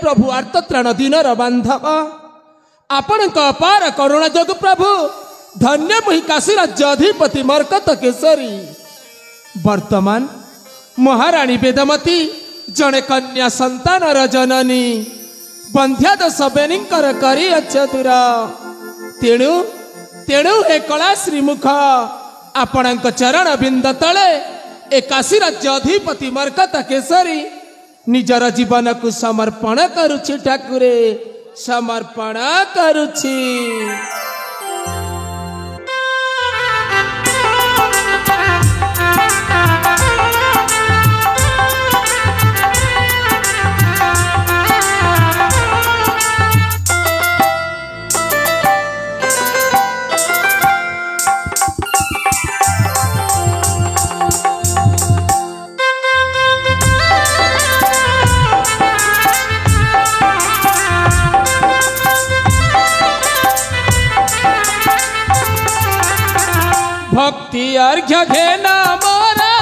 प्रभु आर्तत्राण दीनर बांधव आपण अपार करुणा जोग प्रभु धन्य मुहि काशी राज्य अधिपति मरकत केसरी वर्तमान महाराणी वेदमती जड़े कन्या संतान जननी बंध्यादश बेनीकर करी अच्छुर तेणु तेणु हे कला श्रीमुख आपण चरण बिंद तले ए काशी राज्य अधिपति मरकत केसरी निजर जीवन को समर्पण करुछि ठाकुरे समर्पण करुछि। भक्ति अर्घ्य घेना मोरा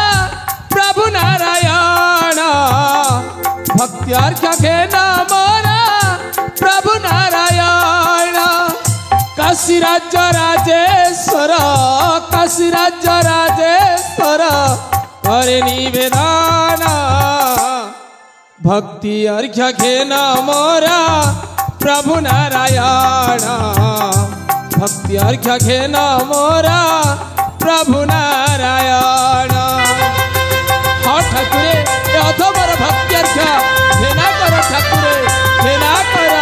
प्रभु नारायण भक्ति अर्घ्य घेना मोरा प्रभु नारायण काशी राज्य राजेश्वर करे निवेदन भक्ति अर्घ्य घेना मोरा प्रभु नारायण भक्ति अर्घ्य घेना मोरा प्रभु नारायण। हाँ ठाकुरे अधमर भक्ति अर्घ्य घेना कर ठाकुरे घेना कर।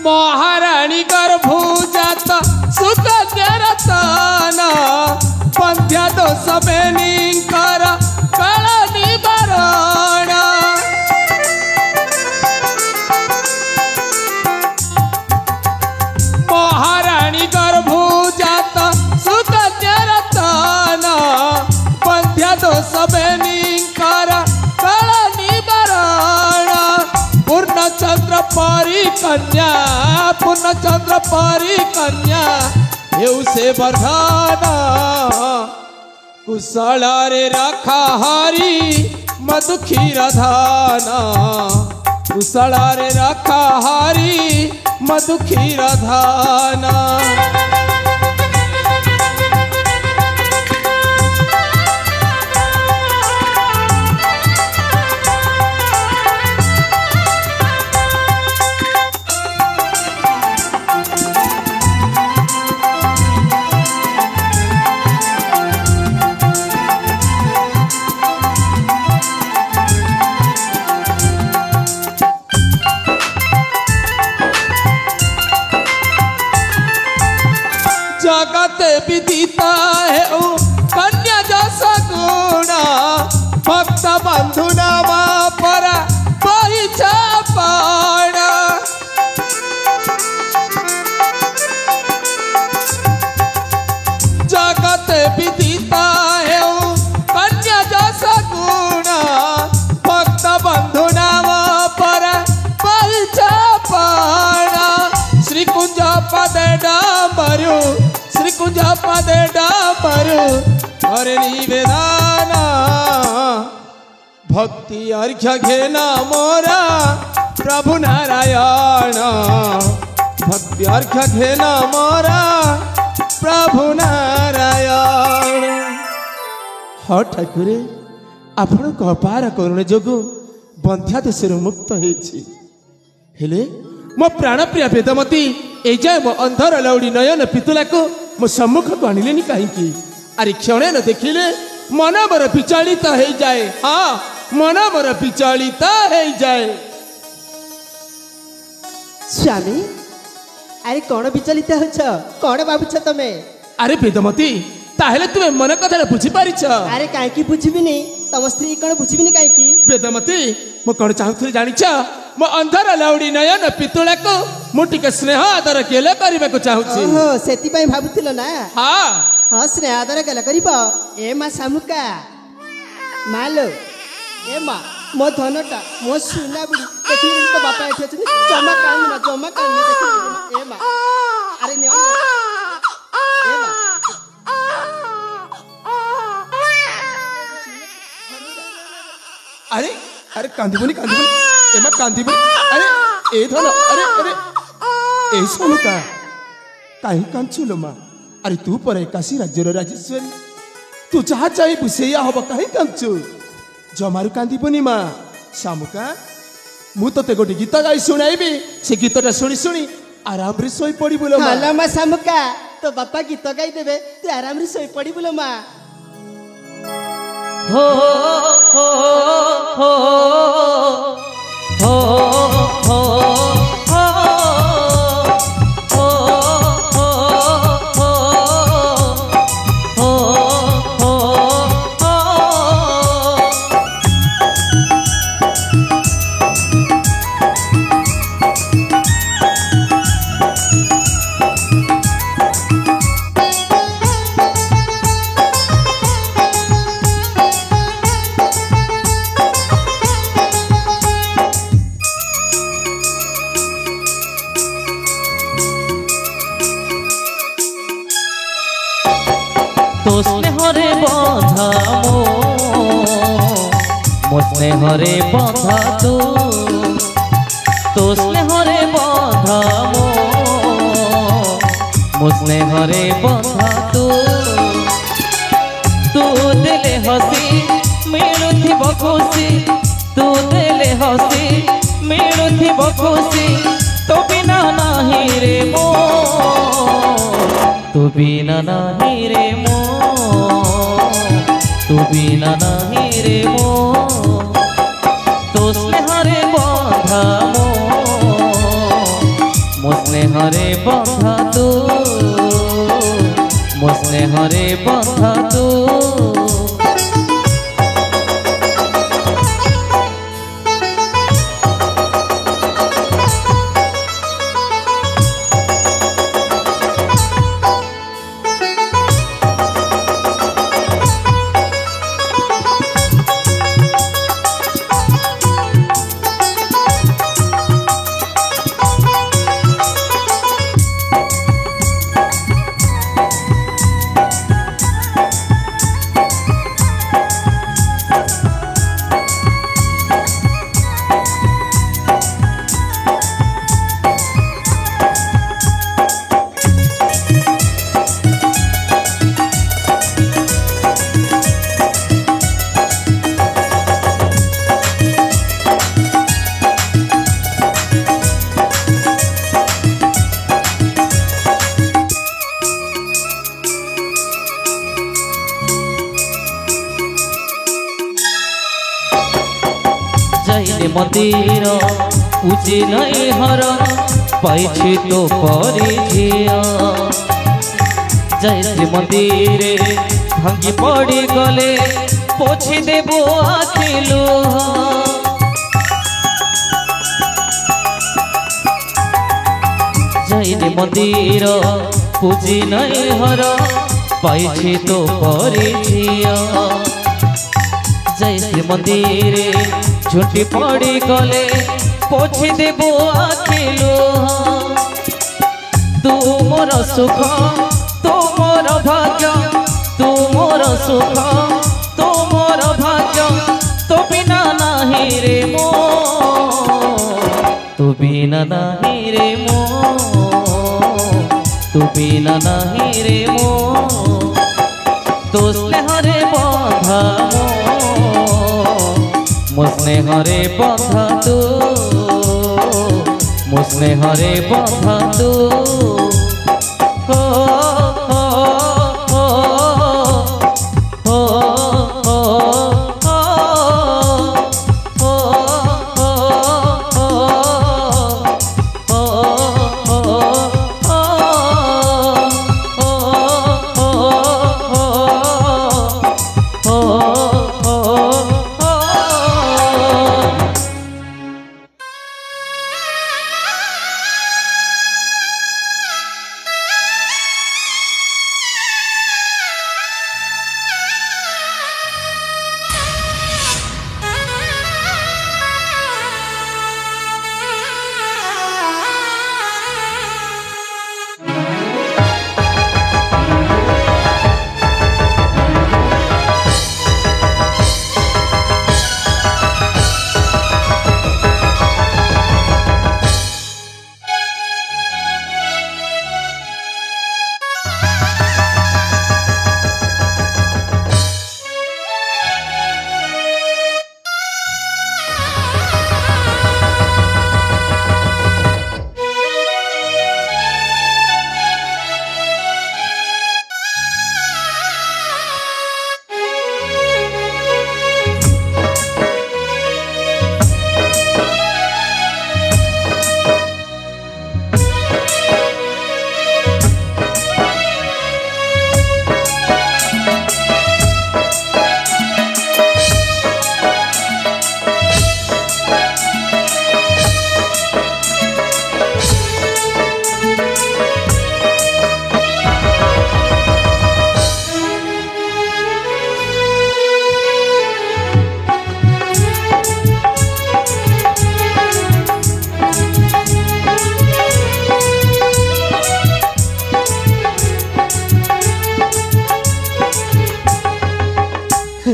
महारानी गर्भुजात सुकन्या रतन पंथ्या दोष बेनीकर काल निवारण महारानी गर्भुजात सुकन्या रतन पंथ्या दोष बेनीकर काल निवारण पूर्णचंद्र परी कन्या पूर्णचंद्र परी कन्या हेउ से वर्धन कुशल रे रखा हरि मधुखीर धान कुशल रे रखा हरि मधुखीर धान। जगत विदिता है ओ कन्या जस गुण भक्त बंधु नाम पर बहिछा पाण जगत विदिता है ओ कन्या जस गुण भक्त बंधु नाम पर बहिछा पाण श्री कुंज पदे डांबरु श्री कुंज पदे डांबरु करे निवेदन भक्ति अर्घ्य घेना मोरा प्रभु नारायण भक्ति अर्घ्य घेना मोरा प्रभु नारायण। हाँ ठाकुरे आपण अपार करुण जोगु बंध्या देश मुक्त हेले मो प्राण प्रिय वेदमती ए जाए मो अंधर लौड़ी नयन पितुला को मो सम्मुख को आनिलेनी कहीं अरे क्षणे न देखिले मन मोर विचलित हो जाए। हाँ मन मोर विचलित हो जाए। स्वामी अरे कौन विचलित हो कौन भावुच तमें? अरे वेदमती ताहले तुमे मन कथा बुझी पारिछ? अरे काहे बुझीबिनी तम स्त्री कौन बुझीबिनी काहे? वेदमती मो कौन चाहूथि जानिछ मो अंधर लाउडी नयन पितुला को मु टिके स्नेह आदर केले करबा को चाहूची ओहो सेति पई भाबुथिलो ना हां हां स्नेह आदर केले करिबो ए मा सामुका मालो ए मा मो धनटा मो सुना बुडी देखि तो बापा एठी अछि जमा कानी देखि ए मा अरे ने ए मा अरे अरे कांदीबनी एमा कांदीबनी अरे ए धन अरे अरे ए सोनुका काहे कांचुलो मा अरे तू पर एकाशी राज्यर राजेश्वरी तू जहा चाहे बुसेया हब काहे कांचु जमारु कांदीबनी मा सामुका मु तते गोटे गीत गाई सुनाइबी से गीतटा सुनी सुनी आराम रे सोई पड़ी बोलो मा हालो मा सामुका तो बापा गीत गाई देबे तू आराम रे सोई पड़ी बोलो मा हो हो हो हो हो तो स्नेहरे बंधा मो स्नेहरे बंधा तू तो स्नेहरे बंधा मो स्नेहरे बंधा तू देले हसी मिलुथिब खुशी तू देले हसी मिलुथिब खुशी तो बिना नाही रे मो तू बिना नाही रे मो तू बिना नाही रे मो तो स्नेहरे बंधा मो स्नेहरे बंधा तू मो स्नेहरे बंधा तू मंदिर पूजी नहीं हर पाइछि तो परी झिया जय श्री मंदिर भांगी पड़ी गले पोछि देबो आखिलु जय मंदिर पूजी नहीं हर पाइछि तो परी झिया जय श्री मंदिर झुंटी पड़ी गले पोछि देबो आखिलु तू मोर सुख तू मोर भाग्य तू मोर सुख तू मोर भाग्य तो बिना नाही रे मो तू बिना नाही रे मो तू बिना नाही रे मो तो स्नेहरे बंधा मो स्नेहरे बंधा तू मो स्नेहरे बंधा तू हो हो हो हो हो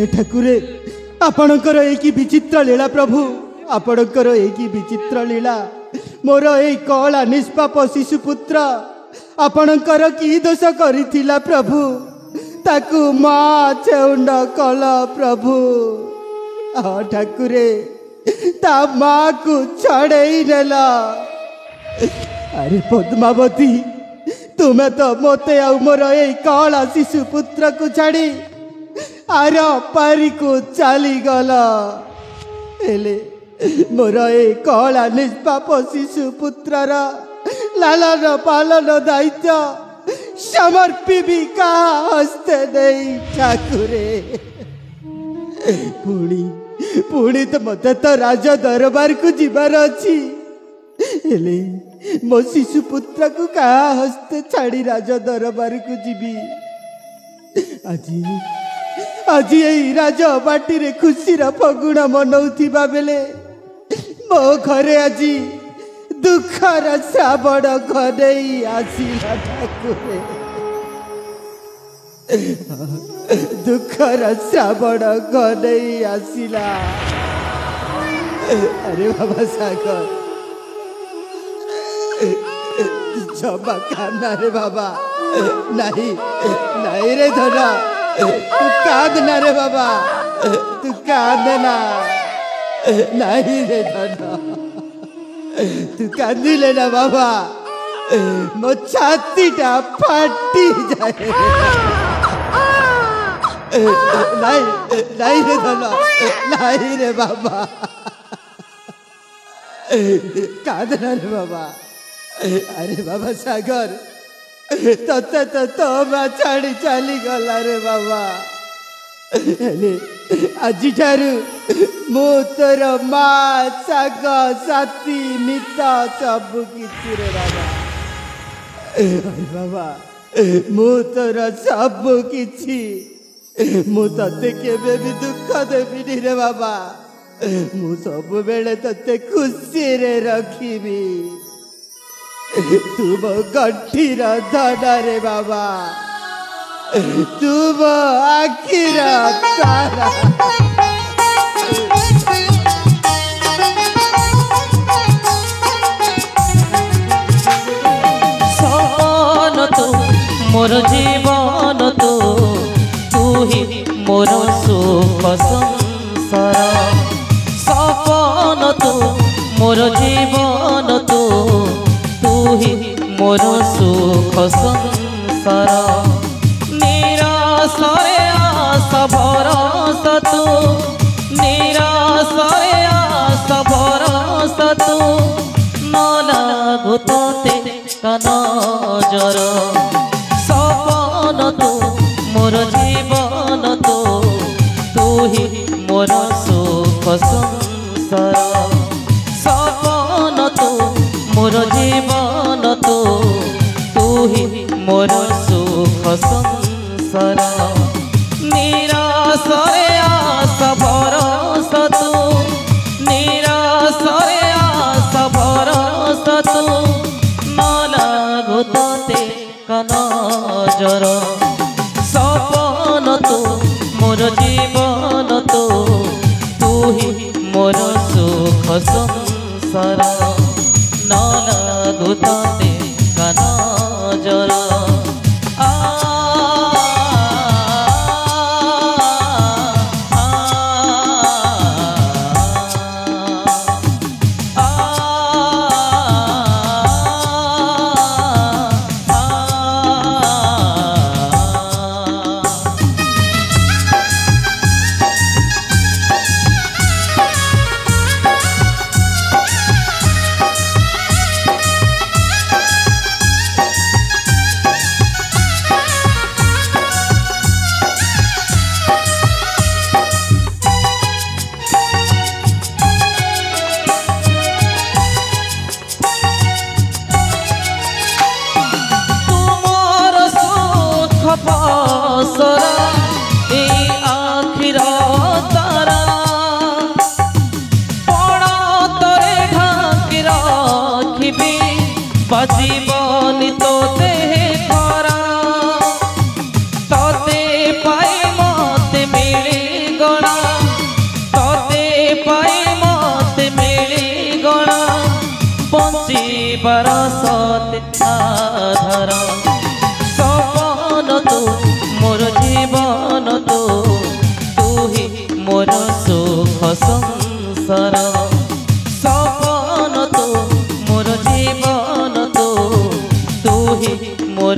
हे ठाकुरे आपणकर एक विचित्र लीला प्रभु आपणकर एक विचित्र लीला मोर ए कला निष्पाप शिशुपुत्र आपणकर की दोष करिथिला प्रभु ताकू माँ चेउंड कल प्रभु ठाकुरे ता माँ को छड़े नेला अरे पद्मावती तुम्हें तो मते आ मोर ए कला शिशुपुत्र को छाड़ी आर पारी को चली गला हेले मोर ए कला निष्पाप शिशुपुत्र लालन पालन दायित्व समर्पी का हस्ते नहीं ठाकुरे पुणी पुणी तो मत तो राज दरबार को जीवार अच्छी हेले मो शिशुपुत्र को का हस्ते छाड़ी राज दरबार को जीवी আজি আজি এই রাজ বাটিরে খুশির ফগুণ মনাউথিবা বেলে মো ঘরে আজি দুঃখর শ্রাবণ ঘনেই আসিলা ঠাকুরে দুঃখর শ্রাবণ ঘনেই আসিলা আরে বাবা সাগর জমা কান্না রে বাবা नहीं नहीं रे धना तू कांदना रे बाबा तू कांदना नहीं रे धना तू कांदिले ना बाबा मो छाती टा फाटी जाए नहीं नहीं रे धना नहीं रे बाबा कांदना रे बाबा अरे बाबा सागर तते तो माँ छाड़ी चली गला रे बाबा आज ठारू मु तोर माँ साग साथी मिता सब किसी रे बाबा बाबा मु तोर सब किसी मु तते केबे भी दुख देबी रे बाबा मु सब बेले तते खुशी रे रखीबी तुम गठीर धन रे बाबा तुम आखिर तारा सपन तो मोर जीवन तो तू ही मोर सुख संसार सपन तो मोर जीवन तो तू ही मोर सुख संसार निराशरे आशा भरोसा तू निराशरे आशा भरोसा तू न लागू तोते नजर सपन तू मोर जीवन तो तू ही मोर सुख संसार सपन तू मोर जीवन तो तू ही मोर सुख संसार निराशरे आशा भरोसा तू निराशरे आशा भरोसा तू न लागू तोते नजर सपन तू मोर जीवन तो तू ही मोर सुख संसार न लागू तोते नजर जीवनी तो देह खरा तोते पाए मते मिली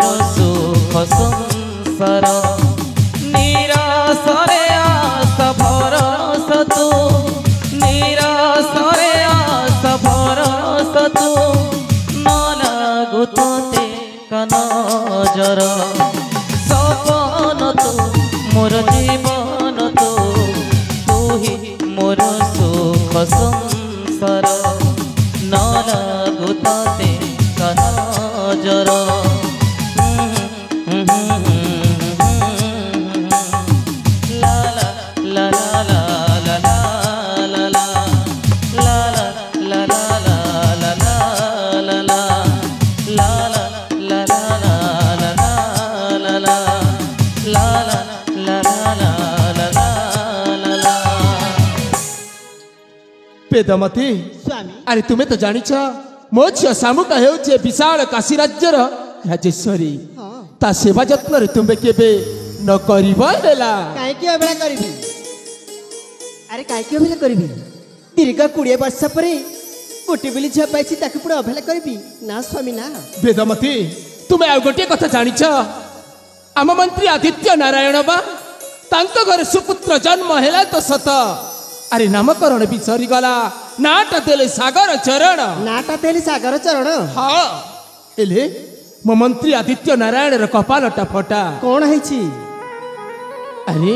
मोर सुख संसार निराशरे आस भरस तू निराशरे आस भरस तू न लागू तोते कानजर सपन तू मोर जीवन तू तू ही मोर सुख संसार न लागू तोते कानजर वेदमती स्वामी अरे तुम्हें तो जानिछ मो झियो शामुका हेउछे विशाल काशी राज्यर राजेश्वरी हाँ ता सेवा यत्न रे तुमे केबे न करिबा हेला काहे अबेला करिबी अरे काहे अबेला करिबी दीर्घ 20 वर्ष परे गोटे बेली झिया पाइछि ताके पुरा अबेला करिबी ना स्वामी ना वेदमती तुमे आ गोटे कथा जानिछ आम मंत्री आदित्य नारायण बा तांको घर सुपुत्र जन्म हेला तो सत अरे नामकरण भी सरी गला नाट देले सागर चरण नाटा तेली सागर चरण हाँ एले मो मंत्री आदित्य नारायण र कपालटा फटा कौन है अरे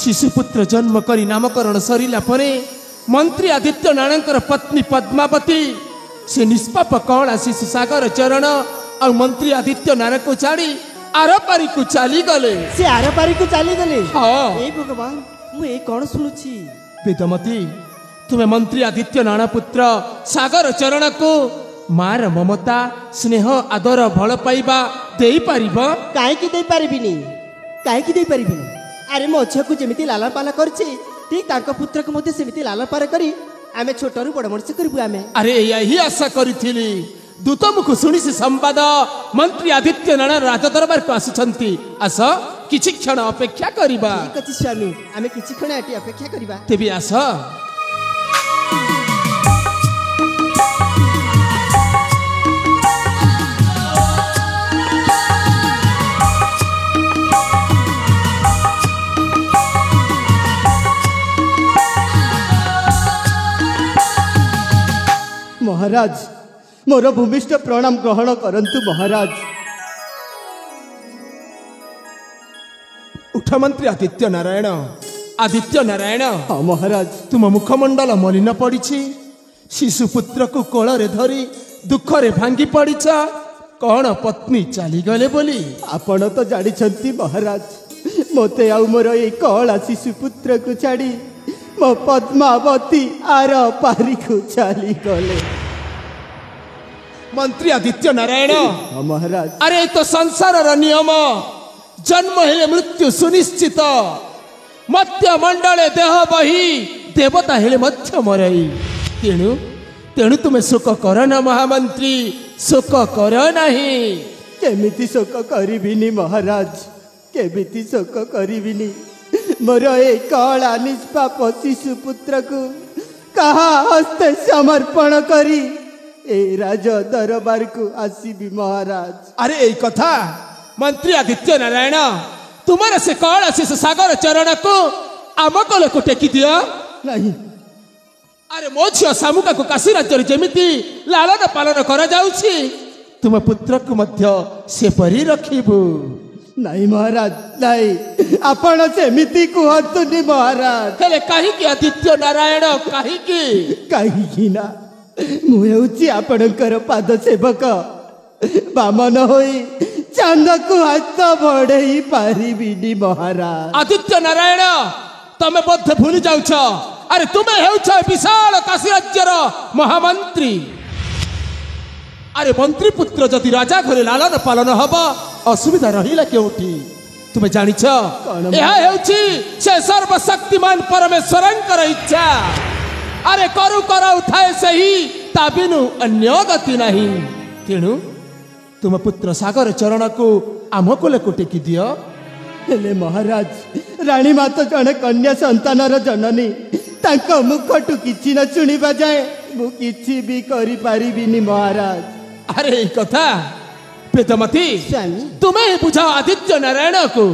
शिशुपुत्र जन्म करी नामकरण सरिला परे मंत्री आदित्य नारायण पत्नी पद्मावती से निष्पाप कौड़ा शिशु सागर चरण और मंत्री आदित्य नारायण को छाड़ी आर पारी को चली गले से आर पारी को चली गले हाँ ए भगवान मु ए कौन सुनुची वेदमती तुम्हें मंत्री आदित्य नारायण पुत्र सागर चरण को मार ममता स्नेह आदर भल पाइबा देई पारिबो काहे की दे पारिबिनी अरे मो झिया को जेमिति लालन पालन करछि ठीक तांको पुत्र को मते सेमिति लालन पालन करी आमे छोटरू बड़ मनुष्य करबु आमे अरे यही आशा करिथिली दूत मुख शुणी से संवाद मंत्री आदित्य नारायण राज दरबार को आसुछंती आस किछि क्षण अपेक्षा करिबा ठीक अछि स्वामी आमे किछि खण एटी अपेक्षा करिबा तेबी आस महाराज मोर भूमिष्ठ प्रणाम ग्रहण करंतु महाराज उठ मंत्री आदित्य नारायण हाँ महाराज तुम मुखमंडल मलिन पड़ी शिशुपुत्र को कोल रे धरी दुख रे भांगी पड़ी कौन पत्नी चली गले बोली आपण तो जानिछंती महाराज मोते आउ मोर ए कळा शिशुपुत्र को छाड़ी मो पद्मावती आर पारी को चली गले मंत्री आदित्य नारायण हाँ महाराज अरे तो संसार नियम जन्म हेले मृत्यु सुनिश्चित मध्य मंडले देह बही देवता हेले मध्य मरई तेणु तेणु तुम्हें शोक कर ना महामंत्री शोक कर नहीं केमिति शोक करिबिनी महाराज केमिति शोक करिबिनी मोर ए कळा निष्पाप शिशुपुत्र को कहा हस्ते समर्पण करी ए राज दरबार को आसीबी महाराज अरे यही कथा मंत्री आदित्य नारायण तुम्हारे से कौन शिशु सागर चरण को आम कोल को टेकी दियो नहीं अरे मो झियो शामुका को काशी राज्य जेमिति लालन पालन करा जाउछि तुम पुत्र को मध्य से परी रखिबु नहीं महाराज नहीं आपण सेमिति कहतुनी महाराज हेले काहे कि आदित्य नारायण काहे कि कहीं ना मु हेउची आपणकर पाद सेवक बामन होई चांद को हाथ बढ़ई पारिबिनी महाराज आदित्य नारायण तमे बोधे भूली जाउछ अरे तुमे हेउछ विशाल काशी राज्यर महामंत्री अरे मंत्री पुत्र जदि राजा घरे लालन पालन हब असुविधा रहिला केउठी तुमे जानिछ एहा हेउछि से सर्वशक्तिमान परमेश्वरंकर इच्छा अरे करू कराउ थाए सही ताबिनु अन्य गति नहीं तेणु तुम पुत्र सागर चरण को आम कोले कोटेकी दियो हेले महाराज रानी माता जने कन्या संतानर जननी तांको मुखटु किछि न सुनिबा जाए मु किछि भी करि पारिबिनी महाराज अरे कथा ବେଦମତି ସ୍ୱାମୀ ତୁମେ ବୁଝାଅ ଆଦିତ୍ୟ ନାରାୟଣ କୁ।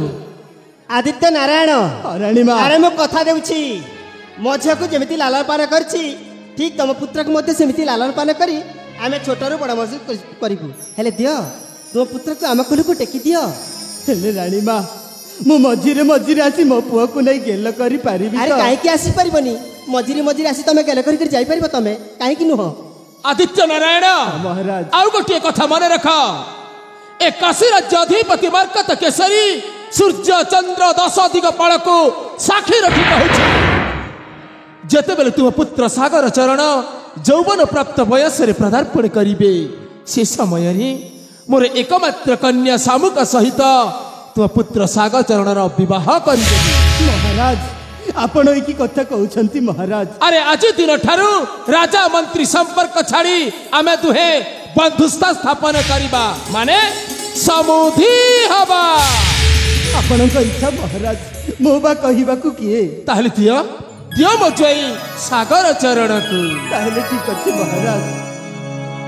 ଆଦିତ୍ୟ ନାରାୟଣ ରାଣୀମା ଆରେ ମୁଁ କଥା ଦେଉଛି ମୋ ଝିଅକୁ ଯେମିତି ଲାଲନ ପାନ କରିଛି ଠିକ୍ ତମ ପୁତ୍ରକୁ ମଧ୍ୟ ସେମିତି ଲାଲନ ପାନ କରି ଆମେ ଛୋଟରୁ ବଡ଼ ମଣିଷ କରିବୁ। ହେଲେ ଦିଅ ତୁମ ପୁତ୍ରକୁ ଆମ କୁଲକୁ ଟେକି ଦିଅ। ହେଲେ ରାଣୀମା ମୁଁ ମଝିରେ ମଝିରେ ଆସି ମୋ ପୁଅକୁ ନେଇ ଗେଲ କରିପାରିବି ଆରେ କାହିଁକି ଆସିପାରିବନି? ମଝିରେ ମଝିରେ ଆସି ତମେ ଗେଲ କରିକି ଯାଇପାରିବ ତମେ, କାହିଁକି ନୁହଁ? ଆଦିତ୍ୟ ନାରାୟଣ ମହାରାଜ ଆଉ ଗୋଟିଏ କଥା ମନେ ରଖ, ଏ କାଶୀ ରାଜ୍ୟ ଅଧିପତି ମର୍କତ କେଶରୀ ସୂର୍ଯ୍ୟ ଚନ୍ଦ୍ର 10 ଦିଗ ପାଳକୁ ସାକ୍ଷୀ ରଖି କହୁଛି, ଯେତେବେଳେ ତୁମ ପୁତ୍ର ସାଗର ଚରଣ ଯୌବନ ପ୍ରାପ୍ତ ବୟସରେ ପଦାର୍ପଣ କରିବେ ସେ ସମୟରେ ମୋର ଏକମାତ୍ର କନ୍ୟା ଶାମୁକା ସହିତ ତୁମ ପୁତ୍ର ସାଗର ଚରଣର ବିବାହ କରିଦେବି। ମହାରାଜ ଆପଣ ଏ କି କଥା କହୁଛନ୍ତି ମହାରାଜ? ଆରେ ଆଜି ଦିନ ଠାରୁ ରାଜା ମନ୍ତ୍ରୀ ସମ୍ପର୍କ ଛାଡ଼ି ଆମେ ଦୁହେଁ ବନ୍ଧୁତା ସ୍ଥାପନ କରିବା, ମାନେ ସମୁଧି ହବା। ଆପଣଙ୍କ ଇଚ୍ଛା ମହାରାଜ, ମୁଁ ବା କହିବାକୁ କିଏ? ତାହେଲେ ଦିଅ ଦିଅ ମୋ ଜ୍ୱାଇଁ ସାଗର ଚରଣକୁ। ତାହେଲେ ଠିକ ଅଛି ମହାରାଜ।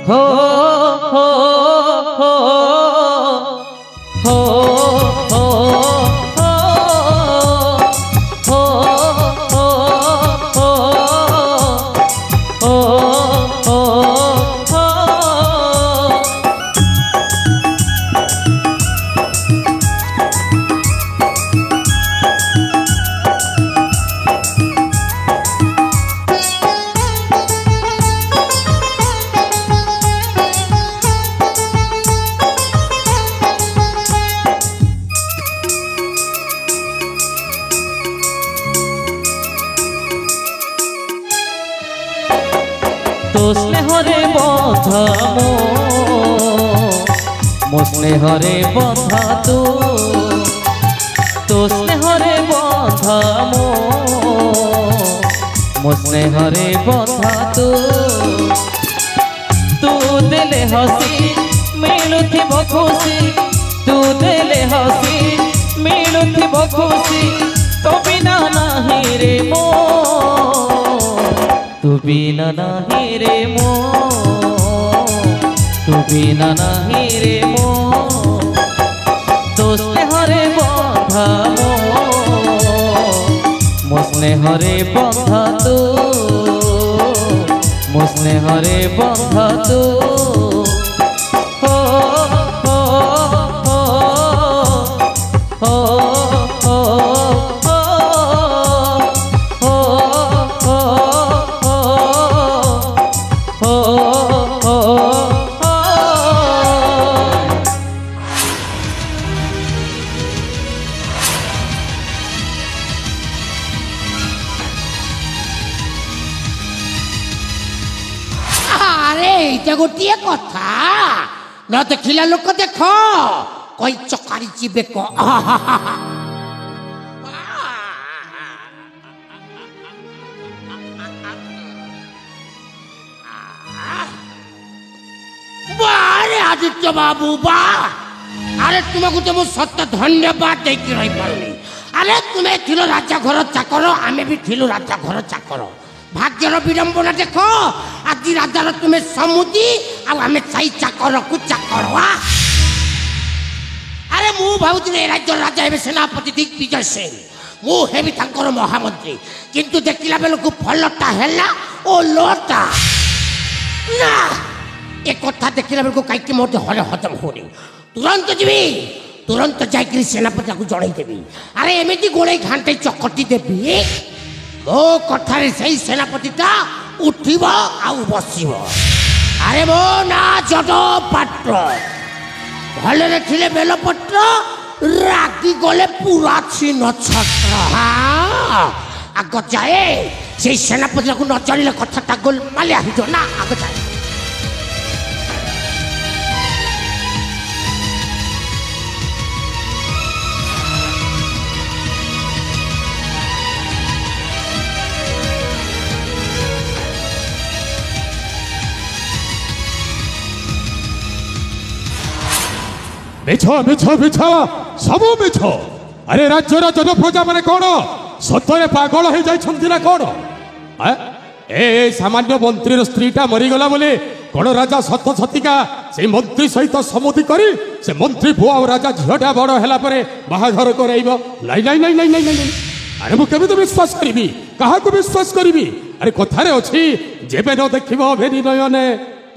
हो हो हो हो हो तो स्नेहरे बंधा मो स्नेहरे बंधा तो स्नेहरे बंधा मो स्नेहरे बंधा तू देले हसी मिलुथिब खुशी, तू देले हसी मिलुथिब खुशी, तो बिना नहीं रे मो, तू बिना नहीं रे मो, तू बिना नहीं रे मो, तो स्नेहरे बंधा मो स्नेहरे बंधा मो स्नेहरे बंधा हो हो हो हो गोटे कथा न देखिला लोक देख कई चकारी जीवे क आदित्य बाबू बा, अरे तुमको तो मुझे सत्य धन्यवाद देकी रही पारुनी। अरे तुम्हें थिलो राजा घर चाकर, आमे भी थिलो राजा घर चाकर। भाग्यर विडंबना देख, आज राजार तुम्हें समुदी आम साई चाकर को चाकर। अरे मु भावुली राज्य राजा हे सेनापति दिग्विजय सिंह, मुझे महामंत्री, किंतु देखला बेलू फलटा है ओ लोटा ना। एक कथा देखला बेलू कहीं मोटे हले हजम होनी। तुरंत जीवी, तुरंत जाकि सेनापति को जनईदेवी। अरे एमती गोड़े घाटे चकटी देवी मो कथार से सेनापतिटा उठब आउ बसब। अरे मो ना जड पात्र, भले थिले बेलपत्र, रागी गले पूरा छीन छत्र। हाँ आग जाए से सेनापति को न चलिए कथाटा गोलमालिया हो ना, आग जाए। मिछ मिछ मिछ सब मिछ। अरे राज्यर जन प्रजा माने कौन सतरे पागल हो जाइछन्ति ना कौन? ए सामान्य मंत्री स्त्रीटा मरीगला बोले কোন রাজা সত সতিকা সেই মন্ত্রী সহিত সমুদি করি সে মন্ত্রী পুয়া আর রাজা ঝিওটা বড় হেলা পরে বাহাঘর করাইব নাই নাই নাই নাই নাই নাই নাই আরে মু কেমিতি বিশ্বাস করিবি কাহাকু বিশ্বাস করিবি আরে কথারে অছি যেবে ন দেখিব ভেরি নয়নে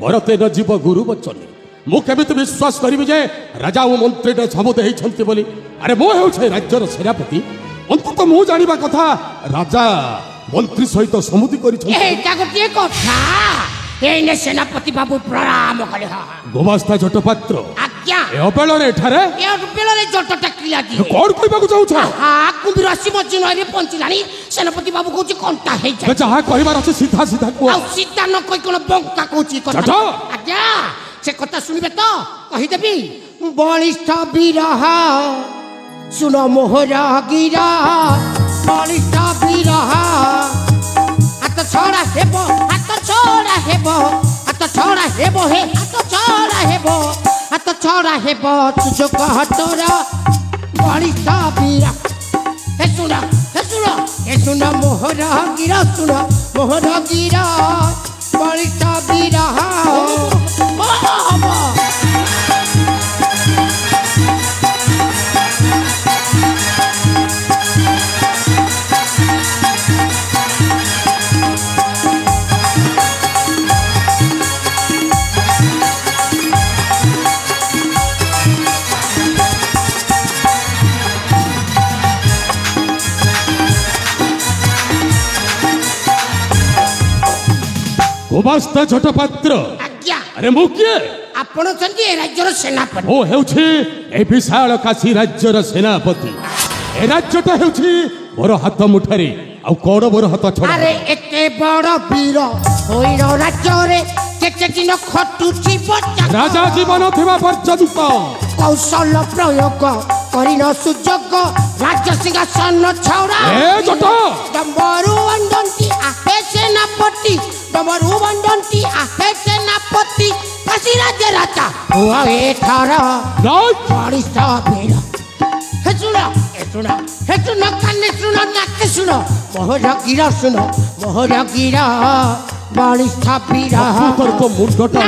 পরতে ন জীব গুরু বচনে মু কেমিতি বিশ্বাস করিবি যে রাজা ও মন্ত্রীটা সমুদে হইছন্তি বলি আরে মু হেউছে রাজ্যর সেনাপতি অন্তত মু জানিবা কথা রাজা মন্ত্রী সহিত সমুদি করিছন্তি এইটা গোটিয়ে কথা এইনে সেনাপতি বাবু প্রণাম কলে গোমাস্তা জটপাত্র আজ্ঞা এ অবেଳରେ এଠାରେ ଏ ବେଳରେ ଜଟଟା କିଲା ଦିଏ କଣ କହିବାକୁ ଚାହୁଁଛ କୁମ୍ଭୀର ଆସି ମଝି ନଈରେ ପହଞ୍ଚିଲାଣି ସେନାପତି ବାବୁ କହୁଛି କଣ୍ଟା ହେଇଯାଏ ଯାହା କହିବାର ଅଛି ସିଧା ସିଧା କୁହ ଆଉ ସୀତା ନ କହି କଣ ବଙ୍କା କହୁଛି କଥା ଜଟ! ଆଜ୍ଞା ସେ କଥା ଶୁଣିବେ ତ କହିଦେବି ବଳିଷ୍ଠ ବିରହ ଶୁଣ ମୋହର ଗିରା ବଳିଷ୍ଠ ବିରହ ହାତ ଛଡ଼ା ହେବ ହାତ ଛଡ଼ା ହେବ ହାତ ଛଡ଼ା ହେବ ହେ ହାତ ଛଡ଼ା ହେବ ହାତ ଛଡ଼ା ହେବ ସୁଯୋଗ ହାତର ବଳିଷ୍ଠ ବୀର ହେ ଶୁଣ ମୋହର ଗିର ଶୁଣ ମୋହର ଗିର ବଳିଷ୍ଠ ବୀର ଗୋମାସ୍ତା ଜଟପାତ୍ର ଆଜ୍ଞା ଆରେ ମୁଁ କିଏ ଆପଣ ଅଛନ୍ତି ଏ ରାଜ୍ୟର ସେନାପତି ମୁଁ ହେଉଛି ଏ ବିଶାଳ କାଶୀ ରାଜ୍ୟର ସେନାପତି ଏ ରାଜ୍ୟଟା ହେଉଛି ମୋର ହାତ ମୁଠାରେ ଆଉ କଣ ମୋର ହାତ ଛଡ଼ା ଆରେ ଏତେ ବଡ଼ ବୀର ହୋଇର ରାଜ୍ୟରେ କେତେ ଦିନ ଖଟୁଛି ରାଜା ଜୀବନ ଥିବା ପର୍ଯ୍ୟନ୍ତ କୌଶଳ ପ୍ରୟୋଗ କରିନ ସୁଯୋଗ ରାଜ୍ୟ ସିଂହାସନ ଛଡ଼ା ଏ ଜଟ ଡମ୍ବରୁ ବଣ୍ଡନ୍ତି ଆହେ ସେନାପତି ଡମ୍ବରୁ ବଣ୍ଡନ୍ତି ଆହେ ସେନାପତି କାଶୀ ରାଜ୍ୟ ରାଜା ହୁଅ ଏଥର ବଳିଷ୍ଠ ବୀର ହେ ଶୁଣ କାନେ ଶୁଣ ନାକେ ଶୁଣ ମୋହର ଗିର ଶୁଣ ମୋହର ଗିର ବଳିଷ୍ଠ ବୀର ତୋର ତ ମୁଣ୍ଡଟା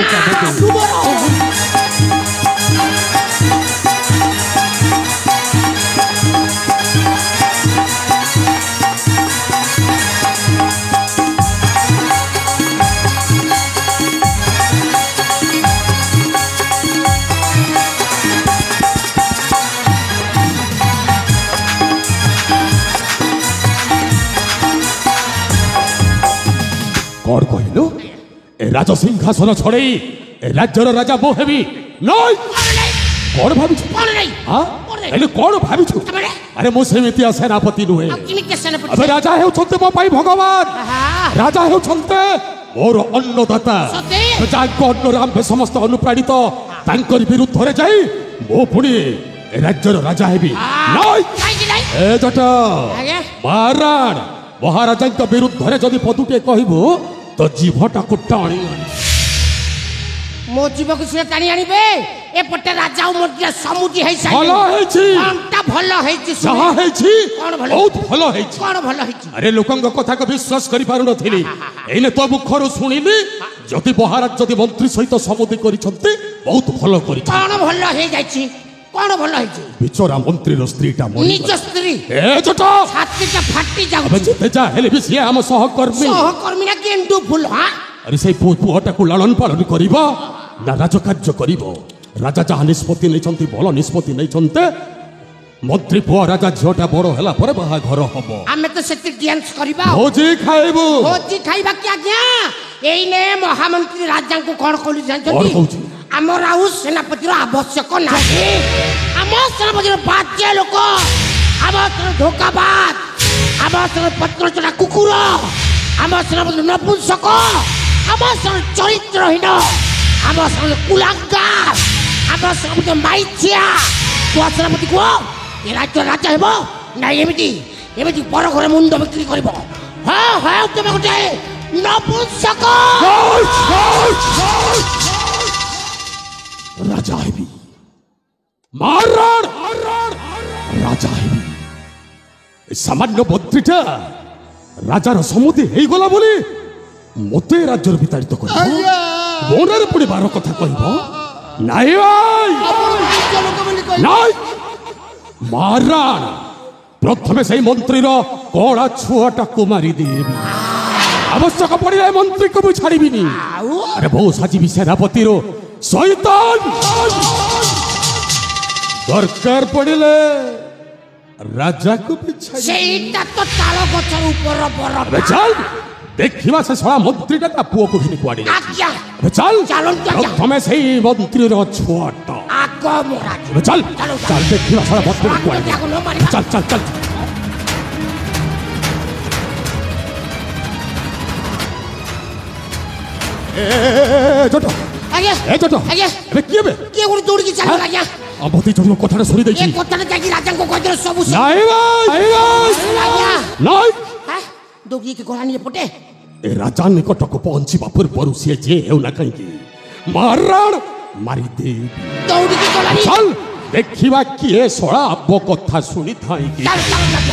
କଣ କହିଲୁ ଏ ରାଜସିଂହାସନ ଛଡେଇ ଏ ରାଜ୍ୟର ରାଜା ମୁଁ ହେବି ନାଇଁ କଣ ଭାବିଛୁ ହେଲେ କଣ ଭାବିଛୁ ଆରେ ମୁଁ ସେମିତିଆ ସେନାପତି ନୁହେଁ ଏବେ ରାଜା ହେଉଛନ୍ତି ମୋ ପାଇଁ ଭଗବାନ ରାଜା ହେଉଛନ୍ତି ମୋର ଅନ୍ନଦାତା ଯାଙ୍କ ଅନ୍ନରେ ଆମ୍ଭେ ସମସ୍ତ ଅନୁପ୍ରାଣିତ ତାଙ୍କରି ବିରୁଦ୍ଧରେ ଯାଇ ମୁଁ ପୁଣି ଏ ରାଜ୍ୟର ରାଜା ହେବି ନାଇଁ ଏ ଜଟ ମହାରାଣ ମହାରାଜାଙ୍କ ବିରୁଦ୍ଧରେ ଯଦି ପଦୁଟିଏ କହିବୁ ତ ଜିଭଟାକୁ ଟାଣି ମୋ ଜୀବକୁ ସିଏ ଟାଣି ଆଣିବେ ଏପଟେ ରାଜା ମନ୍ତ୍ରୀ ସମୁଦି ଭଲ ହେଇଛି ଭଲ ହେଇଛି ଯାହା ହେଇଛି ବହୁତ ଭଲ ହେଇଛି କଣ ଭଲ ହେଇଛି ଆରେ ଲୋକଙ୍କ କଥାକୁ ବିଶ୍ୱାସ କରିପାରୁନଥିଲି ଏଇନେ ତୋ ମୁଖରୁ ଶୁଣିଲି ଯଦି ମହାରାଜ ଯଦି ମନ୍ତ୍ରୀ ସହିତ ସମୁଦି କରିଛନ୍ତି ବହୁତ ଭଲ କରିଛି କଣ ଭଲ ହେଇଯାଇଛି କଣ ଭଲ ହେଇଛି ବିଚରା ମନ୍ତ୍ରୀର ସ୍ତ୍ରୀଟା ନିଜ ସ୍ତ୍ରୀ ଏ ଜଟ ଛାତିଟା ଫାଟି ଯାଉଛି ଏବେ ଯେତେ ଯା ହେଲେ ବି ସିଏ ଆମ ସହକର୍ମୀ ନା ଗେଣ୍ଡୁ ଫୁଲ ଆରେ ସେଇ ପୁଅଟାକୁ ଲାଳନ ପାଳନ କରିବ ନା ରାଜକାର୍ଯ୍ୟ କରିବ ରାଜା ଯାହା ନିଷ୍ପତ୍ତି ନେଇଛନ୍ତି ଭଲ ନିଷ୍ପତ୍ତି ନେଇଛନ୍ତି ମନ୍ତ୍ରୀ ପୁଅ ରାଜା ଝିଅଟା ବଡ ହେଲା ପରେ ବାହାଘର ହବ ଆମେ ତ ସେଠି ଡ୍ୟାନ୍ସ କରିବା ଭୋଜି ଖାଇବୁ ଭୋଜି ଖାଇବା କି ଆଜ୍ଞା ଏଇନେ ମହାମନ୍ତ୍ରୀ ରାଜାଙ୍କୁ କଣ କହୁଛି ଜାଣିଛନ୍ତି ଆମର ଆଉ ସେନାପତିର ଆବଶ୍ୟକ ନାହିଁ ଆମ ସେନାପତିର ବାଜ୍ୟ ଲୋକ ଆମ ଧୋକାବାଦ ଆମ ପତ୍ରଚୋରା କୁକୁର ଆମ ସେନାପତି ନପୁଂସକ ଆମ ଚରିତ୍ରହୀନ ଆମ କୁଲାଙ୍ଗାର ଆମ ସେନାପତି ମାଇଚିଆ ତୁ ସେନାପତି କୁହ ଏ ରାଜ୍ୟ ରାଜା ହେବ ନା ଏମିତି ଏମିତି ପର ଘରେ ମୁଣ୍ଡ ବିକ୍ରି କରିବ ହଁ ହଁ ତମେ ଗୋଟେ ନପୁଂସକ ରାଜା ହେବି ମହାରାଣ ରାଜା ହେବି ଏ ସାମାନ୍ୟ ମନ୍ତ୍ରୀଟା ରାଜାର ସମୁଦି ହେଇଗଲା ବୋଲି ମତେ ରାଜ୍ୟର ବିତାଡ଼ିତ କରିବ ମନରେ ପୁଣି ବାର କଥା କହିବ ନାଇଁ ଭାଇ ନାଇଁ ମହାରାଣ ପ୍ରଥମେ ସେଇ ମନ୍ତ୍ରୀର କଳା ଛୁଆଟାକୁ ମାରିଦେବି ଆବଶ୍ୟକ ପଡ଼ିଲେ ମନ୍ତ୍ରୀକୁ ମୁଁ ଛାଡ଼ିବିନି ଆରେ ବୋଉ ସାଜିବି ସେନାପତିର ଶୈତାନ ଦରକାର ପଡ଼ିଲେ ରାଜାକୁ ବି ସେଇଟା ତ ତାଳ ଗଛର ଉପର ବର ଚାଲ ଦେଖିବା ସେ ଶଳା ମନ୍ତ୍ରୀଟା ତା ପୁଅକୁ ଘିନି କୁଆଡ଼େ ଆଜ୍ଞା ଚାଲ ଚାଲନ୍ତୁ ଆଜ୍ଞା। ପ୍ରଥମେ ସେଇ ମନ୍ତ୍ରୀର ଛୁଆଟା ଆଗ ମରାଜ ଚାଲ ଚାଲ ଦେଖିବା ଶଳା ମନ୍ତ୍ରୀଟା କୁଆଡ଼େ ଚାଲ ଚାଲ ଚାଲ ଜଟ ଆଜ୍ଞା ଏ ଜଟ ଆଜ୍ଞା ଏବେ କିଏ ବେ କିଏ ଗୋଟେ ଦୌଡ଼ିକି ଚାଲିବ ଆଜ୍ଞା ଅବଧି ଯୋଉ କଥାଟା ଶୁଣି ଏ ଦେଇଛି କଥାଟା ଯାଇକି ରାଜାଙ୍କୁ କହିଦେଲେ ସବୁ ନାଇଁ ଭାଇ ଆଜ୍ଞା ନାଇଁ ଦୌଡ଼ିକି ଗଲାନି ଏପଟେ ଏ ରାଜା ନିକଟକୁ ପହଞ୍ଚିବା ପୂର୍ବରୁ ସିଏ ଯେ ହେଉନା କାହିଁକି ମହାରାଣ ମାରିଦେବି ଦୌଡ଼ିକି ଗଲାନି ଚାଲ ଦେଖିବା କିଏ ଶଳା ଆବ କଥା ଶୁଣିଥାଏ କି ଚାଲ ଚାଲ ଚାଲ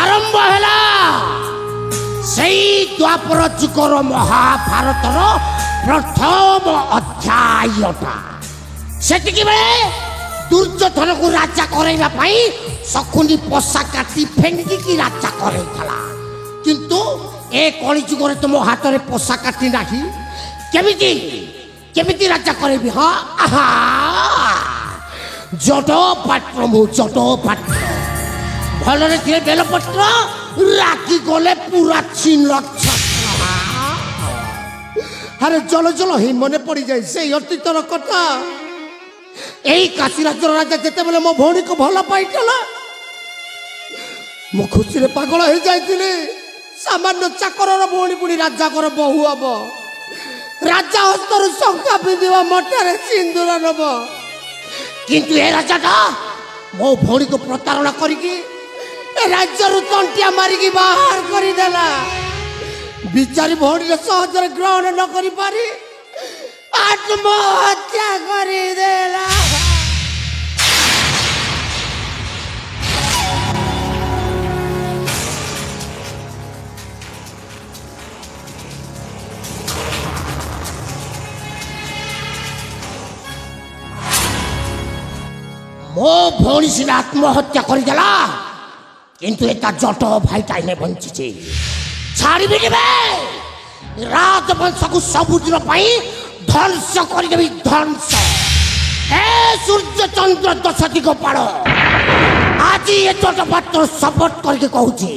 ଆରମ୍ଭ ହେଲା ସେଇ ଦ୍ୱାପର ଯୁଗର ମହାଭାରତର ପ୍ରଥମ ଅଧ୍ୟାୟଟା ସେତିକି ବେଳେ ଦୁର୍ଯ୍ୟୋଧନକୁ ରାଜା କରାଇବା ପାଇଁ ଶକୁନି ପୋଷା କାଟି ଫେଙ୍ଗିକି ରାଜା କରାଇଥିଲା କିନ୍ତୁ ଏ କଳିଯୁଗରେ ତ ମୋ ହାତରେ ପୋଷା କାଟି ନାହିଁ କେମିତି କେମିତି ରାଜା କରାଇବି ହଁ ଆହା ଜଡ଼ ପାତ୍ର ମୁଁ ଜଡ଼ ପାତ୍ର ଭଲରେ ଥିଲେ ବେଲପତ୍ର ରାଗି ଗଲେ ପୁରା ଛିନ୍ନ ଆରେ ଜଳ ଜଳ ହିଁ ମନେ ପଡ଼ିଯାଏ ସେଇ ଅତୀତର କଥା ଏଇ କାଶୀ ରାଜ୍ୟର ରାଜା ଯେତେବେଳେ ମୋ ଭଉଣୀକୁ ଭଲ ପାଇଥିଲା ମୁଁ ଖୁସିରେ ପାଗଳ ହେଇଯାଇଥିଲି ସାମାନ୍ୟ ଚାକରର ଭଉଣୀ ପୁଣି ରାଜାଙ୍କର ବୋହୂ ହବ ରାଜା ହସ୍ତରୁ ଶଙ୍ଖା ପିନ୍ଧିବ ମୋଟାରେ ସିନ୍ଦୁର ନବ କିନ୍ତୁ ଏ ରାଜାଟା ମୋ ଭଉଣୀକୁ ପ୍ରତାରଣା କରିକି ରାଜ୍ୟରୁ ତଣ୍ଟିଆ ମାରିକି ବାହାର କରିଦେଲା ବିଚାରୀ ଭଉଣୀରେ ସହଜରେ ଗ୍ରହଣ ନ କରିପାରି ଆତ୍ମହତ୍ୟା କରିଦେଲା ମୋ ଭଉଣୀ ସିନା ଆତ୍ମହତ୍ୟା କରିଦେଲା କିନ୍ତୁ ଏଟା ଜଟ ଭାଇଟା ଏନେ ବଞ୍ଚିଛି ଛାଡ଼ିବିନି ବେ ରାଜବଂଶକୁ ସବୁଦିନ ପାଇଁ ଧ୍ୱଂସ କରିଦେବି ଧ୍ୱଂସ ହେ ସୂର୍ଯ୍ୟ ଚନ୍ଦ୍ର ଦଶ ଦିଗ ପାଳ ଆଜି ଏ ଜଟ ପାତ୍ର ଶପଥ କରିକି କହୁଛି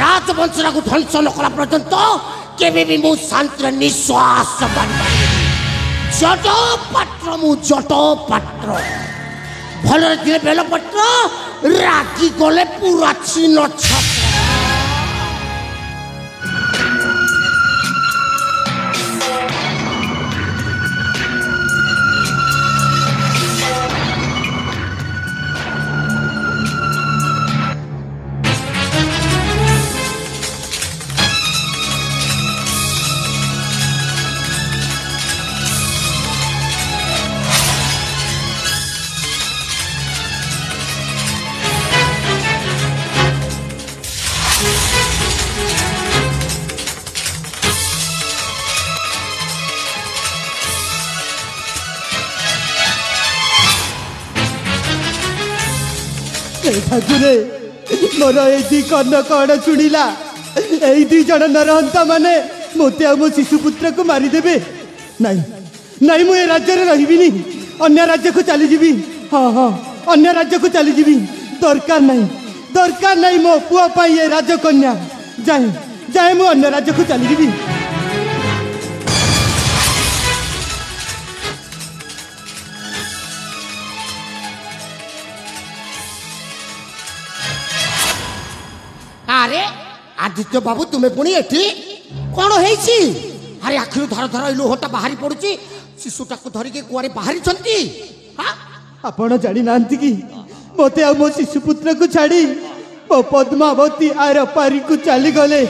ରାଜବଂଶଟାକୁ ଧ୍ୱଂସ ନ କଲା ପର୍ଯ୍ୟନ୍ତ କେବେ ବି ମୁଁ ଶାନ୍ତିରେ ନିଶ୍ୱାସ ମାରିପାରିବି ଜଟ ପାତ୍ର ମୁଁ ଜଟ ପାତ୍ର ଭଲରେ ଥିଲେ ବେଲପତ୍ର ରାଗି ଗଲେ ପୁରା ଛିନ୍ନ ଛତ୍ର ଠାକୁରେ ମୋର ଏଇ ଦି କର୍ଣ୍ଣ କଣ ଶୁଣିଲା ଏଇ ଦି ଜଣ ନରହନ୍ତା ମାନେ ମୋତେ ଆଉ ମୋ ଶିଶୁ ପୁତ୍ରକୁ ମାରିଦେବେ ନାଇଁ ନାଇଁ ମୁଁ ଏ ରାଜ୍ୟରେ ରହିବିନି ଅନ୍ୟ ରାଜ୍ୟକୁ ଚାଲିଯିବି ହଁ ହଁ ଅନ୍ୟ ରାଜ୍ୟକୁ ଚାଲିଯିବି ଦରକାର ନାହିଁ ମୋ ପୁଅ ପାଇଁ ଏ ରାଜକନ୍ୟା ଯାଏ ଯାଏ ମୁଁ ଅନ୍ୟ ରାଜ୍ୟକୁ ଚାଲିଯିବି আরে আদিত্য বাবু তুমি পুଣି এটি কোন হয়েছি আরে আখিরু ধার ধার লুহটা বাহারি পড়ুছি শিশুটাকে ধরিকি কুয়ারে বাহারিছন্তি ଆପଣ ଜାଣିନାହାନ୍ତି କି ମୋତେ ଆଉ ମୋ ଶିଶୁ ପୁତ୍ରକୁ ଛାଡ଼ି ମୋ ପଦ୍ମାବତୀ ଆର ପାରିକୁ ଚାଲିଗଲେ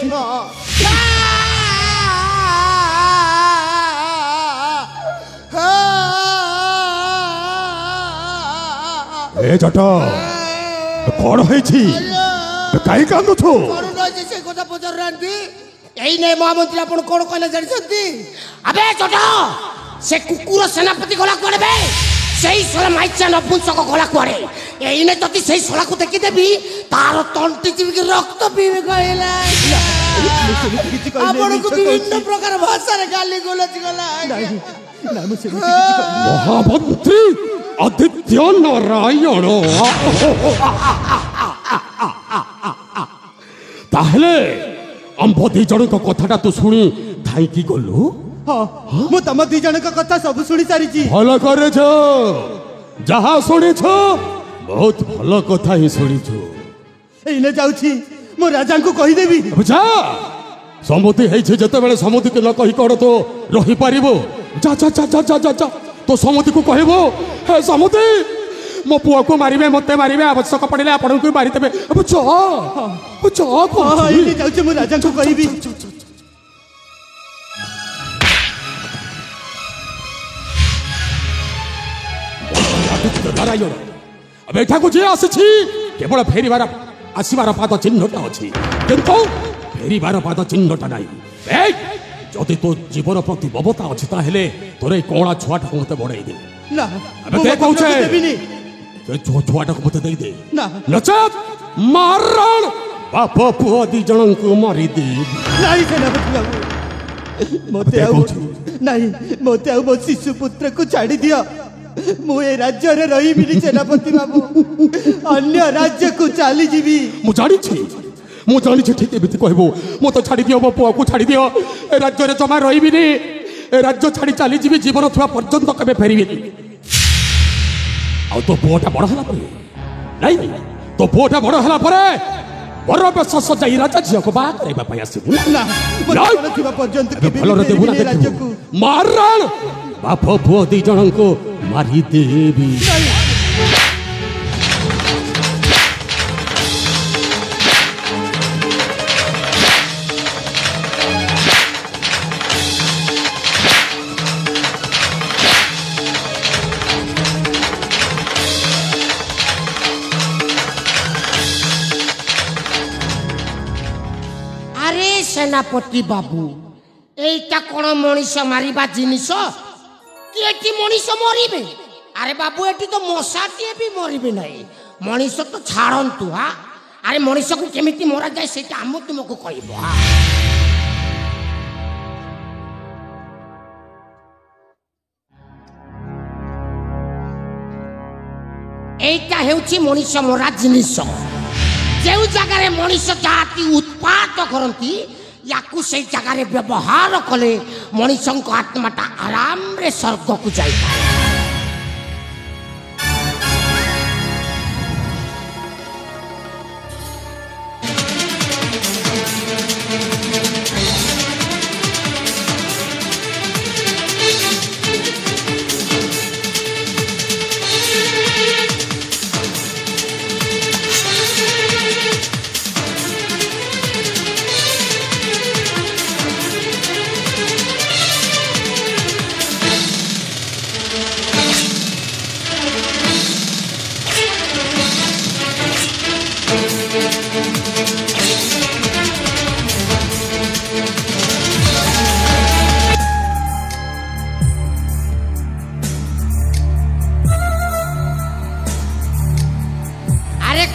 ହେ ଏ ଜଟ କଣ ହେଇଛି କାହିଁ କାନ୍ଦୁଛୁ? କଣ ରହିଛି ସେ କଥା ପଚାରୁନାହାନ୍ତି। ଏଇ ନେ ମହାମନ୍ତ୍ରୀ ଆପଣ କଣ କହିଲେ ଜାଣିଛନ୍ତି? ଆବେ ଜଟ ସେ କୁକୁର ସେନାପତି ଗଲା କୁଆଡ଼େ ବେ? ସେଇ ଶଳା ମାଇଚା ନପୁଂସକ ଗଲା କୁଆଡ଼େ? ଏଇନେ ଯଦି ସେଇ ଶଳାକୁ ଦେଖିଦେବି ତାର ତଣ୍ଟି ଚିବିକି ରକ୍ତ ପିଇବି କହିଲା। ଆପଣଙ୍କୁ ବିଭିନ୍ନ ପ୍ରକାର ଭାଷାରେ ଗାଲି ଗୋଲଜ ଗଲା। ମହାମନ୍ତ୍ରୀ ଆଦିତ୍ୟ ନାରାୟଣ ତାହେଲେ ଆମ୍ଭ ଦି ଜଣଙ୍କ କଥାଟା ତୁ ଶୁଣି ଧାଇକି ଗଲୁ? ମୁଁ ତମ ଦି ଜଣଙ୍କ କଥା ସବୁ ଶୁଣି ସାରିଛି। ଭଲ କରିଛ, ଯାହା ଶୁଣିଛ ବହୁତ ଭଲ କଥା ହିଁ ଶୁଣିଛୁ। ଏଇନେ ଯାଉଛି ମୁଁ ରାଜାଙ୍କୁ କହିଦେବି। ବୁଝା ସମୁଦି ହେଇଛି ଯେତେବେଳେ ସମୁଦିକୁ ନ କହି କଣ ତୁ ରହିପାରିବୁ? ଯା ଯା ଯା ଯା ଯା ଯା ଯା ତୁ ସମୁଦିକୁ କହିବୁ, ହେ ସମୁଦି ମୋ ପୁଅକୁ ମାରିବେ, ମତେ ମାରିବେ, ଆବଶ୍ୟକ ପଡ଼ିଲେ ଆପଣଙ୍କୁ ମାରିଦେବେ। ଏଇନେ ଯାଉଛି ମୁଁ ରାଜାଙ୍କୁ କହିବି। ନାରାୟଣ ଏବେ ଏଠାକୁ ଯିଏ ଆସିଛି କେବଳ ଫେରିବାର ଆସିବାର ପାଦ ଚିହ୍ନଟା ଅଛି, କିନ୍ତୁ ଫେରିବାର ପାଦ ଚିହ୍ନଟା ନାହିଁ। ଯଦି ତୋ ଜୀବନ ପ୍ରତି ମମତା ଅଛି ତାହେଲେ ତୋର ଏଇ କଳା ଛୁଆଟାକୁ ମତେ ବଢେଇ ଦେ। ନା ଏବେ ଦେ କହୁଛେ ସେ ଛୁଆଟାକୁ ମତେ ଦେଇଦେ, ନଚେତ୍ ମାରଣ ବାପ ପୁଅ ଦି ଜଣଙ୍କୁ ମାରିଦେ। ନାଇଁ ସେନାପତି ବାବୁ, ମତେ ଆଉ ମୋ ଶିଶୁ ପୁତ୍ରକୁ ଛାଡ଼ି ଦିଅ। ମୁଁ ଏ ରାଜ୍ୟରେ ରହିବିନି ସେନାପତି ବାବୁ, ଅନ୍ୟ ରାଜ୍ୟକୁ ଚାଲିଯିବି। ମୁଁ ଜାଣିଛି ଠିକ ଏମିତି କହିବୁ, ମୁଁ ତ ଛାଡ଼ି ଦିଅ, ମୋ ପୁଅକୁ ଛାଡ଼ି ଦିଅ, ଏ ରାଜ୍ୟରେ ଜମା ରହିବିନି, ଏ ରାଜ୍ୟ ଛାଡ଼ି ଚାଲିଯିବି, ଜୀବନ ଥିବା ପର୍ଯ୍ୟନ୍ତ କେବେ ଫେରିବିନି। ଆଉ ତୋ ପୁଅଟା ବଡ଼ ହେଲା ପରେ, ନାଇଁ ତୋ ପୁଅଟା ବଡ଼ ହେଲା ପରେ ବର ବେଶ ସଜାଇ ରାଜା ଝିଅକୁ ବାହା କରିବା ପାଇଁ ଆସିବୁ। ଥିବା ପର୍ଯ୍ୟନ୍ତ ଭଲରେ ଦେବୁ ନା ଦେଖିବୁ, ମାରଣ ବାପ ପୁଅ ଦି ଜଣଙ୍କୁ ମାରିଦେବି। আরে সেনাপতি বাবু, এইটা কোন মଣିষ মারিবা জিনিস কি এটি মଣିষ মরিবে? আরে বাবু এটি তো মশাটিয়ে বি মরিবে নাই, মଣିষ তো ছাড়ন্তু। হ্যাঁ আরে মଣିষକୁ কেমিতি মরা যায় সেটা আমি তোমাকে কইব। এইটা হেউছি মଣିষ মরা জিনিস। যে জায়গায় মଣିষ জাতি উৎপাত করନ୍ତି ইয়াকু সেই জায়গায় ব্যবহার কলে মଣିষଙ୍କ আত্মাটা আরামরে স্বর্গকু যাইଥାଏ।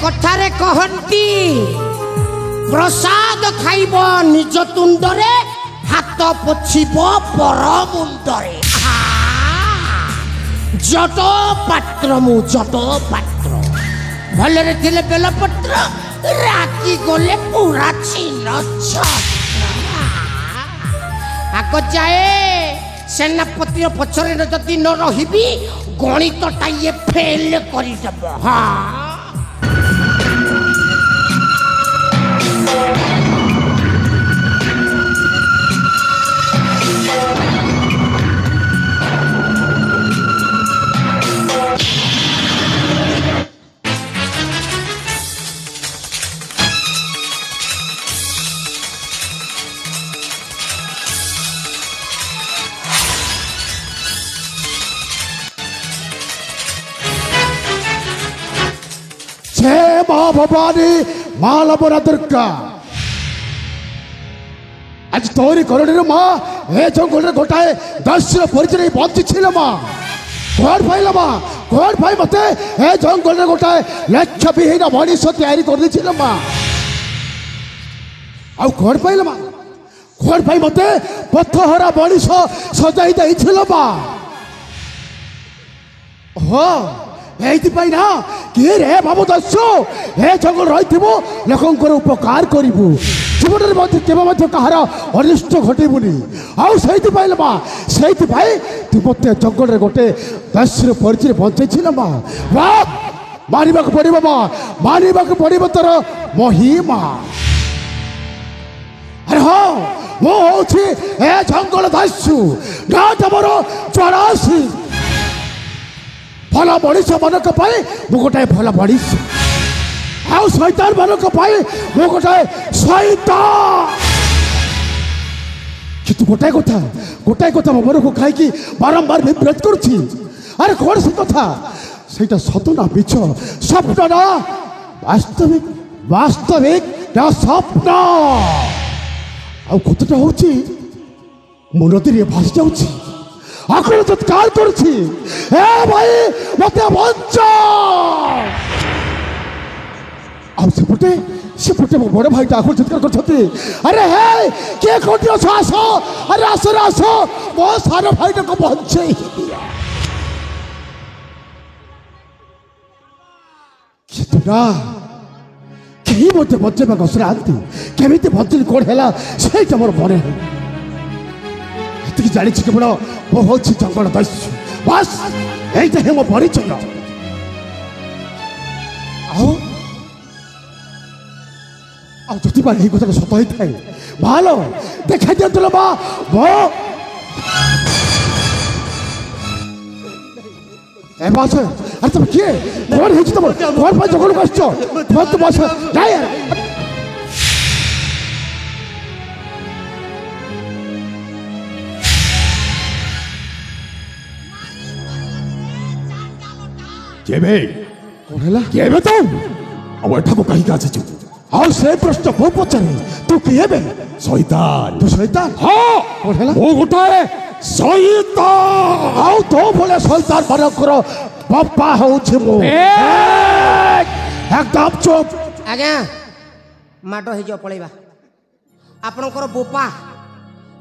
কথারে কহন্তি প্রসাদ খাইব নিজ তুণ্ডরে, হাত পছিব পর মুণ্ডরে। জট পাত্র মু জট পাত্র, ভলরে থিলে বেলপত্র, রাগি গলে পুরা ছিন্ন ছত্র। আগ যাଏ সেনাপতির পছরে যদি ন রহিবি গণিতটা ইয়ে ফেল করিদেব। হ্যাঁ মা ভবানী মা লবণা দুর্গা আজ তোরি করণের মা এ জঙ্গলের গোটায় দস্যুর পরিচয় বঞ্চিছিল মা ঘর পাইল মা ঘর পাই মতে এ জঙ্গলের গোটায় লক্ষ্যবিহীন মଣିষ তৈরি করেছিল মা ଆଉ ଘର ପାଇଲ ମା ଘର ପାଇ ମତେ ପଥହରା ମଣିଷ ସଜାଇ ଦେଇছিল ମା ହଁ এইଥିପାଇଁ ନା କିଏ ରେ ବାବୁ ଦସ୍ୟୁ ଏ ଜଙ୍ଗଲ ରହିଥିବୁ ଲୋକଙ୍କର ଉପକାର କରିବୁ ଜୀବନରେ ମଧ୍ୟ କେବେ ମଧ୍ୟ କାହାର ଅନିଷ୍ଟ ଘଟିବୁନି ଆଉ ସେଇଥିପାଇଁ ମା ସେଇଥିପାଇଁ ତୁ ମୋତେ ଜଙ୍ଗଲରେ ଗୋଟେ ଦସ୍ୟୁର ପରିଚୟ ବଞ୍ଚେଇছিল ମା ମାନିବାକୁ ପଡ଼ିବ ମା ମାନିବାକୁ ପଡ଼ିବ ତୋର ମହିମା अरे हाँ वो होची ए जंगल दस्यु नाट मोर 84 भला मनीष मानक पाए मु गोटाए भला मनीष आउ शैतान मानक पाए मु गोटाए शैतान कितु गोटाए कथा मो मन को खाई कि बारंबार विब्रत करछि अरे कौन से कथा सेटा सत ना मिछ स्वप्न ना वास्तविक वास्तविक ना स्वप्न ଆଉ କତଟା ହଉଛି ମୋ ନଦୀରେ ଭାସି ଯାଉଛି ଆଖରେ ଚିତ୍କାର କରୁଛି ଏ ଭାଇ ମତେ ବଞ୍ଚ ଆଉ ସେପଟେ ମୋ ବଡ଼ ଭାଇଟା ଆଖରେ ଚିତ୍କାର କରୁଛନ୍ତି ଆରେ ହେ କିଏ କୋଉଠି ଅଛ ଆସ ଆରେ ଆସ ମୋ ସାନ ଭାଇଟାକୁ ବଞ୍ଚେଇ କିନ୍ତୁ ନା କେହି ମୋତେ ବଞ୍ଚେଇବାକୁ ଅସରାନ୍ତି କେମିତି ବଞ୍ଚିଲି କ'ଣ ହେଲା ସେଇଟା ମୋର ମନେ ନାହିଁ ଏତିକି ଜାଣିଛି କେବଳ ମୁଁ ହେଉଛି ଜଙ୍ଗଲ ଦସ୍ୟୁ ବାସ୍ ଏଇଟା ହିଁ ମୋ ପରିଚୟ ଆଉ ଯଦି ବା ଏଇ କଥାଟା ସତ ହେଇଥାଏ ଭଲ ଦେଖାଇ ଦିଅନ୍ତୁ ମା ए बास अरे तुम किए कौन है तुम कौन पर जंगल को आछो मत बास नहीं यार केबे कौन हैला केबे तुम अब एठा को कहीं का आछो आओ से प्रश्न को पछरे तू केबे शैतान तू शैतान हां कौन हैला वो गोटाए शैतान आओ तो बोले शैतान मानकर बापा होउछे मो एकदम चुप आज्ञा माडो हे जो पळेबा आपनकर बोपा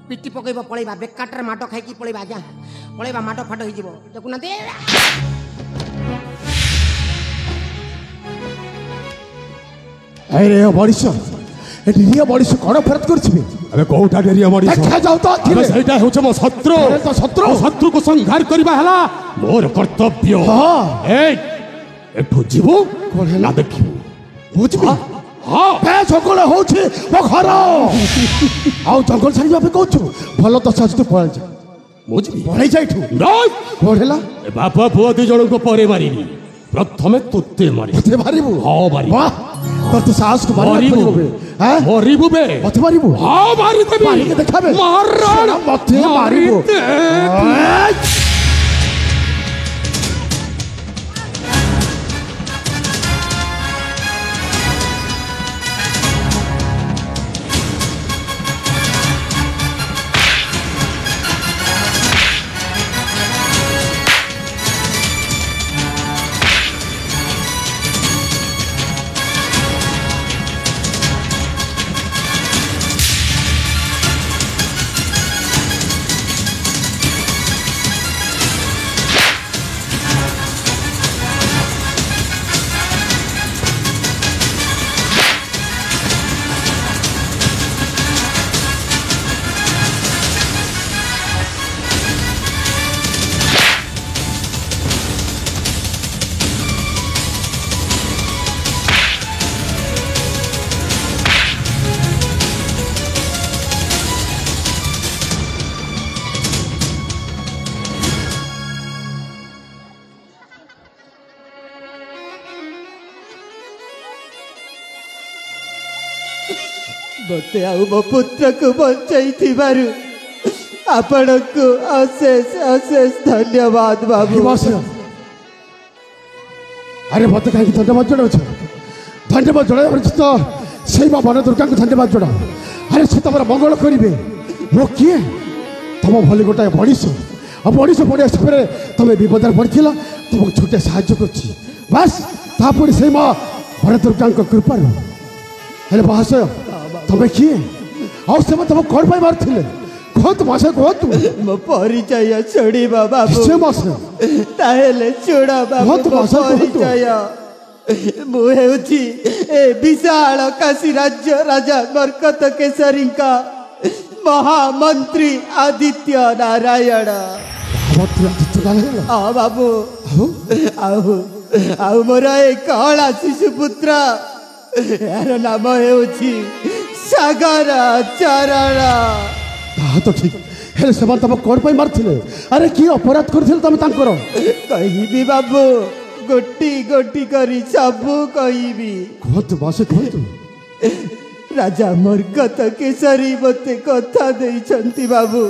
पिटी पकेबो पळेबा बेकाटर माडो खाई की पळेबा आज्ञा पळेबा माडो फाडो हे जीवो देखु ना दे अरे मनीष निरीह मनीष कौन फेरत करछिबे अबे कोउटा निरीह मनीष देखा जाऊ तो अबे सेटा होछ मो शत्रु तो शत्रु को संहार करबा हला मोर कर्तव्य हां ए एठो जीवो कोन हला देखिबो बुझबी हां बे जंगल होछि मो घर आउ जंगल छाड़िबा पे कहछु भलो तो सच तो पळै जा बुझबी पळै जाइठु नहीं कोन हला ए बापा पुओ दि जण को परे मारिनी प्रथमे तुते मारिबु हां मारी वाह तो तू साहस को मारिबु हैं मारिबु बे मत मारिबु हां मारि देबी मारि के देखाबे मार मत मारिबु मते आउ मो पुत्र को बचाई थिबारु आपण को अशेष अशेष धन्यवाद बाबू अरे मत कहीं धन्यवाद जणाउछ ଧନ୍ୟବାଦ ଜଣାଇବା ଉଚିତ ସେଇ ମା ବନ ଦୁର୍ଗାଙ୍କୁ ଧନ୍ୟବାଦ ଜଣା। ଆରେ ସେ ତମର ମଙ୍ଗଳ କରିବେ। ମୋ କିଏ ତମ ଭଳି ଗୋଟାଏ ମଣିଷ ଆଉ ମଣିଷ ପଡ଼ିଆ ସମୟରେ ତମେ ବିପଦରେ ପଡ଼ିଥିଲ ତମକୁ ଛୋଟିଆ ସାହାଯ୍ୟ କରୁଛି ବାସ୍ ତାପରେ ସେଇ ମା ବନ ଦୁର୍ଗାଙ୍କ କୃପାରୁ। ହେଲେ ମହାଶୟ ତମେ କିଏ ଆଉ ସେମାନେ ତମ କ'ଣ ପାଇଁ ମାରୁଥିଲେ କୁହନ୍ତୁ ମହାଶୟ କୁହନ୍ତୁ। ମୋ ପରିଚୟ ଶୁଣିବ ବାବୁ। ନିଶ୍ଚୟ ମହାଶୟ। ତାହେଲେ ଶୁଣ ବାବୁ କୁହନ୍ତୁ ମୋ ମହାଶୟ କୁହନ୍ତୁ। ପରିଚୟ। ମୁଁ ହେଉଛି ଏ ବିଶାଳ କାଶୀ ରାଜ୍ୟ ରାଜା ମର୍କତ କେଶରୀଙ୍କ ମହାମନ୍ତ୍ରୀ ଆଦିତ୍ୟ ନାରାୟଣ। ହଁ ବାବୁ। ଆଉ ମୋର ଏ କଳା ଶିଶୁ ପୁତ୍ର ଏହାର ନାମ ହେଉଛି ସାଗର ଚରଣ। ତାହା ତ ଠିକ ହେଲେ ସେମାନେ ତମ କ'ଣ ପାଇଁ ମାରିଥିଲେ ଆରେ କି ଅପରାଧ କରିଥିଲେ ତମେ ତାଙ୍କର। କହିବି ବାବୁ ଗୋଟି ଗୋଟି କରି ସବୁ କହିବି। କୁହନ୍ତୁ ମାସେ କୁହନ୍ତୁ। ରାଜା ମର୍କତ କେଶରୀ ମୋତେ କଥା ଦେଇଛନ୍ତି ବାବୁ